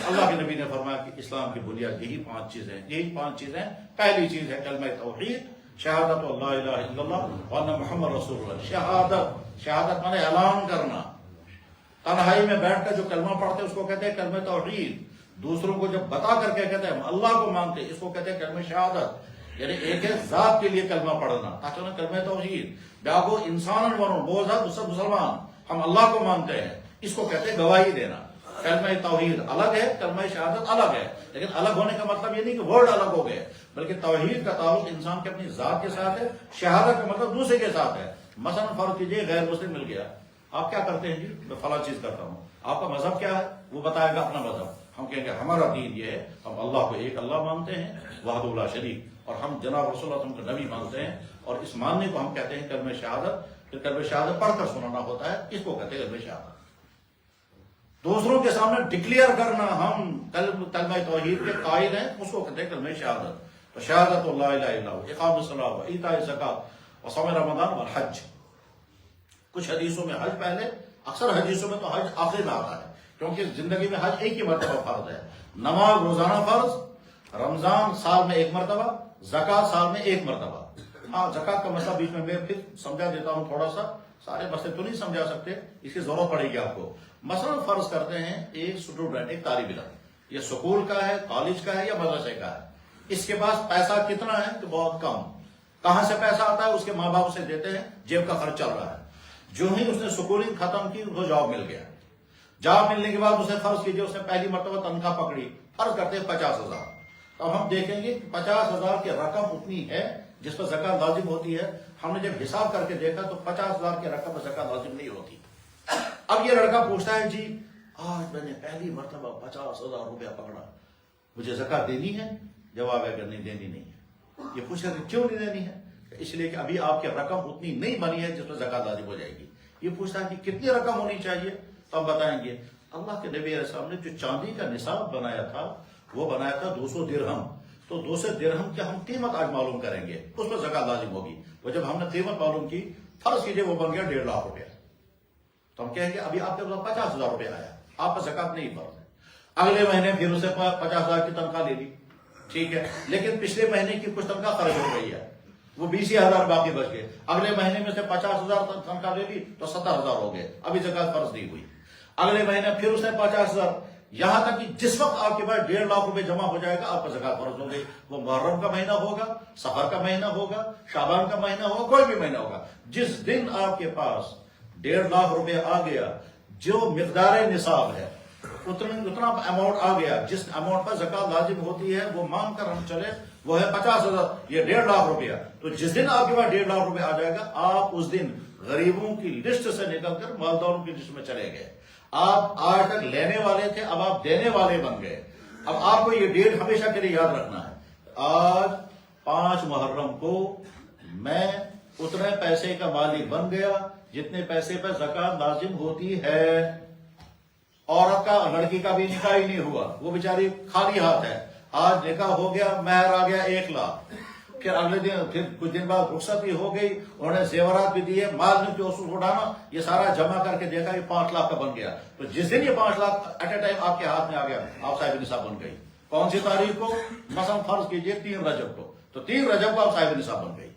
اللہ کے نبی نے فرمایا کہ اسلام کی بنیاد یہی 5 چیزیں ہیں. یہی 5 چیزیں. پہلی چیز ہے کلمہ توحید، شہادت اللہ الہ الا اللہ وان محمد رسول اللہ. شہادت مانے اعلان کرنا. تنہائی میں بیٹھ کر جو کلمہ پڑھتے ہیں اس کو کہتے ہیں کلمہ توحید. دوسروں کو جب بتا کر کے کہتے ہیں ہم اللہ کو مانتے ہیں، اس کو کہتے ہیں کلمہ شہادت. یعنی ایک ہے ذات کے لیے کلمہ پڑھنا، تاکہ کلمہ توحید. بیاگو انسان بوزا دوسرا مسلمان، ہم اللہ کو مانتے ہیں، اس کو کہتے ہیں گواہی دینا. کلمہ توحید الگ ہے، کلمہ شہادت الگ ہے. لیکن الگ ہونے کا مطلب یہ نہیں کہ ورڈ الگ ہو گئے، بلکہ توحید کا تعلق انسان کے اپنی ذات کے ساتھ ہے، شہادت کا مطلب دوسرے کے ساتھ ہے. مثلا فرض کیجیے غیر مسلم مل گیا، آپ کیا کرتے ہیں؟ جی میں فلاں چیز کرتا ہوں. آپ کا مذہب کیا ہے؟ وہ بتائے گا اپنا مذہب. ہم کہیں گے ہمارا دین یہ ہے، ہم اللہ کو ایک اللہ مانتے ہیں وحدہ لا شریک، اور ہم جناب رسول اللہ کو نبی مانتے ہیں. اور اس ماننے کو ہم کہتے ہیں کلمہ شہادت. پھر کلمہ شہادت پڑھ کر سنانا ہوتا ہے، اس کو کہتے ہیں کلمہ شہادت. دوسروں کے سامنے ڈکلیئر کرنا ہم کلمہ توحید کے قائل ہیں، اس کو کہتے ہیں کلمہ شہادت. تو شہادت اللہ الہ الا اللہ، اقام الصلاۃ و ایتاء الزکوٰۃ و صوم رمضان والحج. کچھ حدیثوں میں حج پہلے، اکثر حدیثوں میں تو حج آخر میں آتا ہے، کیونکہ زندگی میں حج ایک ہی مرتبہ فرض ہے. نماز روزانہ فرض، رمضان سال میں 1 مرتبہ، زکوٰۃ سال میں 1 مرتبہ. ہاں زکوٰۃ کا مسئلہ بیچ میں پھر سمجھا دیتا ہوں تھوڑا سا. سارے مسئلے تو نہیں سمجھا سکتے، اس کی ضرورت پڑے گی آپ کو. مثلا فرض کرتے ہیں ایک اسٹوڈنٹ، ایک طالب علم، یہ سکول کا ہے، کالج کا ہے یا مدرسے کا ہے. اس کے پاس پیسہ کتنا ہے؟ تو بہت کم. کہاں سے پیسہ آتا ہے؟ اس کے ماں باپ سے دیتے ہیں، جیب کا خرچ چل رہا ہے. جو ہی اس نے سکولنگ ختم کی تو جاب مل گیا. جاب ملنے کے بعد اسے فرض کیجیے اس نے پہلی مرتبہ تنخواہ پکڑی، فرض کرتے ہیں 50,000. اب ہم دیکھیں گے کہ 50,000 کی رقم اتنی ہے جس پر زکوٰۃ لازم ہوتی ہے. ہم نے جب حساب کر کے دیکھا تو 50,000 کی رقم پر زکوٰۃ لازم نہیں ہوتی. اب یہ لڑکا پوچھتا ہے جی آج میں نے پہلی مرتبہ 50,000 روپیہ پکڑا، مجھے زکوٰۃ دینی ہے؟ جواب ہے کہ نہیں دینی نہیں ہے. یہ پوچھا کہ کیوں نہیں دینی ہے؟ اس لیے کہ ابھی آپ کی رقم اتنی نہیں بنی ہے جس پر زکوٰۃ لازم ہو جائے گی. یہ پوچھتا ہے کہ کتنی رقم ہونی چاہیے؟ تو ہم بتائیں گے اللہ کے نبی علیہ السلام نے جو چاندی کا نصاب بنایا تھا وہ بنایا تھا 200 درہم. تو 200 درہم کی ہم قیمت آج معلوم کریں گے، اس پر زکوٰۃ لازم ہوگی. وہ جب ہم نے قیمت معلوم کی، فرض کیجیے وہ بن گیا 1.5 لاکھ روپیہ. تو ہم کہیں گے ابھی آپ کے پاس 50,000 روپیہ آیا، آپ پر زکوٰۃ نہیں فرض ہے. اگلے مہینے پھر اسے 50,000 کی تنخواہ لے لی، ٹھیک ہے، لیکن پچھلے مہینے کی کچھ تنخواہ خرچ ہو گئی ہے، وہ 20,000 باقی بچ گئے. اگلے مہینے میں سے 50,000 تنخواہ لے لی تو 70,000 ہو گئے، ابھی زکوٰۃ فرض نہیں ہوئی. اگلے مہینے پھر اس نے 50,000، یہاں تک کہ جس وقت آپ کے پاس 1.5 لاکھ روپے جمع ہو جائے گا آپ پر زکوٰۃ فرض ہو گئی. وہ محرم کا مہینہ ہوگا، سفر کا مہینہ ہوگا، شعبان کا مہینہ ہوگا، کوئی بھی مہینہ ہوگا، جس دن آپ کے پاس 1.5 لاکھ روپے آ گیا، جو مقدار نصاب ہے اتنا اماؤنٹ آ گیا، جس اماؤنٹ پر زکوٰۃ لازم ہوتی ہے وہ مان کر ہم چلے وہ ہے 50,000، یہ 1.5 لاکھ روپیہ. تو جس دن آپ کے پاس 1.5 لاکھ روپے آ جائے گا آپ اس دن غریبوں کی لسٹ سے نکل کر مالداروں کی لسٹ میں چلے گئے. آپ آج تک لینے والے تھے، اب آپ دینے والے بن گئے. اب آپ کو یہ ڈیٹ ہمیشہ کے لیے یاد رکھنا ہے. آج 5 محرم کو میں اتنے پیسے کا مالک بن گیا جتنے پیسے پر زکوٰۃ لازم ہوتی ہے. عورت کا، لڑکی کا بھی نکاح ہی نہیں ہوا، وہ بیچاری خالی ہاتھ ہے. آج نکاح ہو گیا، مہر آ گیا 1 لاکھ، پھر اگلے دن پھر کچھ دن بعد رخصتی ہو گئی، انہوں نے زیورات بھی دیے، مال نے جو اصول اٹھانا یہ سارا جمع کر کے دیکھا یہ 5 لاکھ کا بن گیا. تو جس دن یہ 5 لاکھ ایٹ اے ٹائم آپ کے ہاتھ میں آ گیا آپ صاحب نصاب بن گئی. کون سی تاریخ کو؟ مثلا فرض کیجیے 3 رجب کو، تو 3 رجب کو آپ صاحب نصاب بن گئی.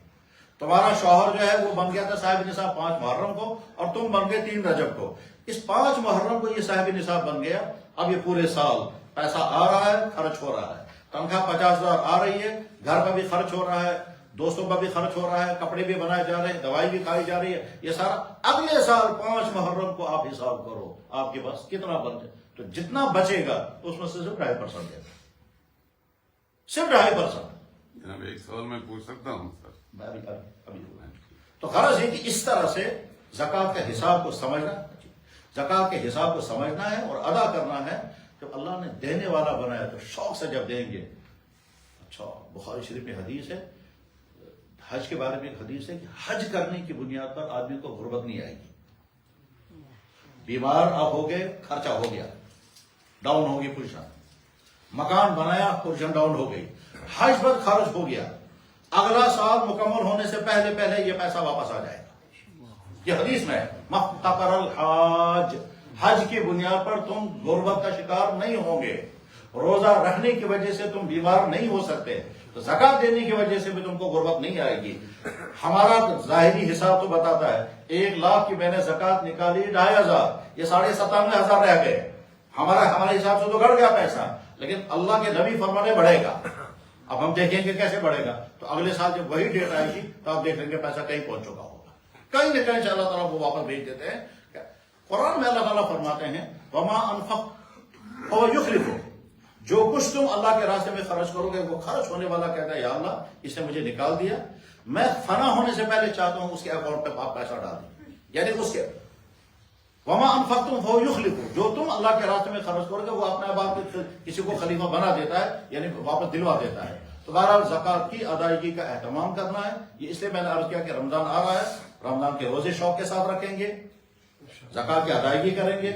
تمہارا شوہر جو ہے وہ بن گیا تھا صاحب نصاب 5 محرم کو اور تم بن گئے 3 رجب کو. اس 5 محرم کو یہ صاحب نصاب بن گیا. اب یہ پورے سال پیسہ آ رہا ہے، خرچ ہو رہا ہے. تنخواہ 50,000 آ رہی ہے، گھر پر بھی خرچ ہو رہا ہے، دوستوں پر بھی خرچ ہو رہا ہے، کپڑے بھی بنائے جا رہے ہیں، دوائی بھی کھائی جا رہی ہے. یہ سارا اگلے سال 5 محرم کو آپ حساب کرو آپ کے پاس کتنا بن جائے. تو جتنا بچے گا اس میں سے صرف 2.5% ہے، صرف 2.5%. جناب ایک سوال میں پوچھ سکتا ہوں سر؟ ابھی تو غرض ہے کہ اس طرح سے زکوٰۃ کے حساب کو سمجھنا، زکوٰۃ کے حساب کو سمجھنا ہے اور ادا کرنا ہے. جب اللہ نے دینے والا بنایا تو شوق سے جب دیں گے. اچھا بخاری شریف میں حدیث ہے، حج کے بارے میں ایک حدیث ہے کہ حج کرنے کی بنیاد پر آدمی کو غربت نہیں آئے گی. بیمار آپ ہو گئے، خرچہ ہو گیا، ڈاؤن ہو گئی پوزیشن، مکان بنایا پوزیشن ڈاؤن ہو گئی، حج پر خرچ ہو گیا، اگلا سال مکمل ہونے سے پہلے پہلے یہ پیسہ واپس آ جائے گا. یہ حدیث میں ہے مفتقر الحاج، حج کی بنیاد پر تم غربت کا شکار نہیں ہوں گے، روزہ رکھنے کی وجہ سے تم بیمار نہیں ہو سکتے، تو زکات دینے کی وجہ سے بھی تم کو غربت نہیں آئے گی. ہمارا ظاہری حساب تو بتاتا ہے 1 لاکھ کی میں نے زکات نکالی 2500، یہ 97,500 رہ گئے. ہمارے حساب سے تو گڑ گیا پیسہ، لیکن اللہ کے نبی فرمانے بڑھے گا. اب ہم دیکھیں گے کیسے بڑھے گا. تو اگلے سال جب وہی ڈیٹ آئے گی تو آپ دیکھ لیں گے پیسہ کہیں پہنچ چکا ہوگا، کہیں نہ کہیں سے اللہ تعالیٰ وہ واپس بھیج دیتے ہیں. قرآن میں اللہ تعالیٰ فرماتے ہیں وما انفق فهو يخلفه، جو کچھ تم اللہ کے راستے میں خرچ کرو گے وہ خرچ ہونے والا کہتا ہے یا اللہ اس نے مجھے نکال دیا، میں فنا ہونے سے پہلے چاہتا ہوں اس کے اکاؤنٹ پہ آپ پیسہ ڈال دیں. یعنی اس کے وما انفقتم فهو يخلفه، جو تم اللہ کے راستے میں خرچ کرو گے وہ اپنے باپ کسی کو خلیفہ بنا دیتا ہے، یعنی واپس دلوا دیتا ہے. تو بہرحال زکات کی ادائیگی کا اہتمام کرنا ہے. یہ اس لیے میں نے عرض کیا کہ رمضان آ رہا ہے، رمضان کے روزے شوق کے ساتھ رکھیں گے، زکات کی ادائیگی کریں گے.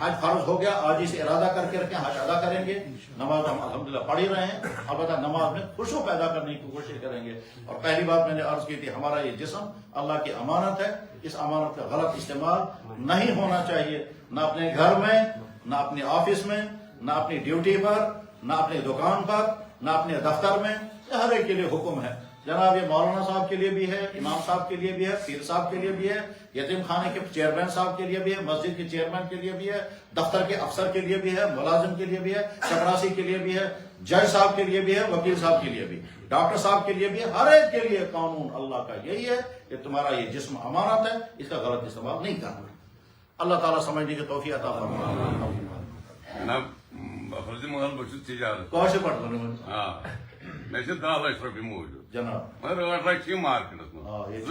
حج فرض ہو گیا، آج سے ارادہ کر کے رکھیں حج ادا کریں گے. نماز ہم الحمدللہ پڑھ ہی رہے ہیں، البتہ نماز میں خوشو پیدا کرنے کی کوشش کریں گے. اور پہلی بات میں نے عرض کی تھی ہمارا یہ جسم اللہ کی امانت ہے، اس امانت کا غلط استعمال نہیں ہونا چاہیے، نہ اپنے گھر میں، نہ اپنے آفس میں، نہ اپنی ڈیوٹی پر، نہ اپنی دکان پر، نہ اپنے دفتر میں. ہر ایک کے لیے حکم ہے جناب. یہ مولانا صاحب کے لیے بھی ہے، امام صاحب کے لیے بھی ہے، پیر صاحب کے لیے بھی ہے، یتیم خانے کے چیئرمین صاحب کے لیے بھی ہے، مسجد کے چیئرمین کے لیے بھی ہے، دفتر کے افسر کے لیے بھی ہے، ملازم کے لیے بھی ہے، چپراسی کے لیے بھی ہے، جج صاحب کے لیے بھی ہے، وکیل صاحب کے لیے بھی، ڈاکٹر صاحب کے لیے بھی ہے. ہر ایک کے لیے قانون اللہ کا یہی ہے کہ تمہارا یہ جسم امانت ہے، اس کا غلط استعمال نہیں کرنا. اللہ تعالیٰ سمجھنے کی توفیق عطا فرمائے. جناب فرض محل بچت تجارت کون سے پڑھ رہے ہیں؟ ہاں میں 10 لچھ رۄپیہِ موٗجوٗد جناب مگر 8 لچھ چھِ مارکیٹس منٛز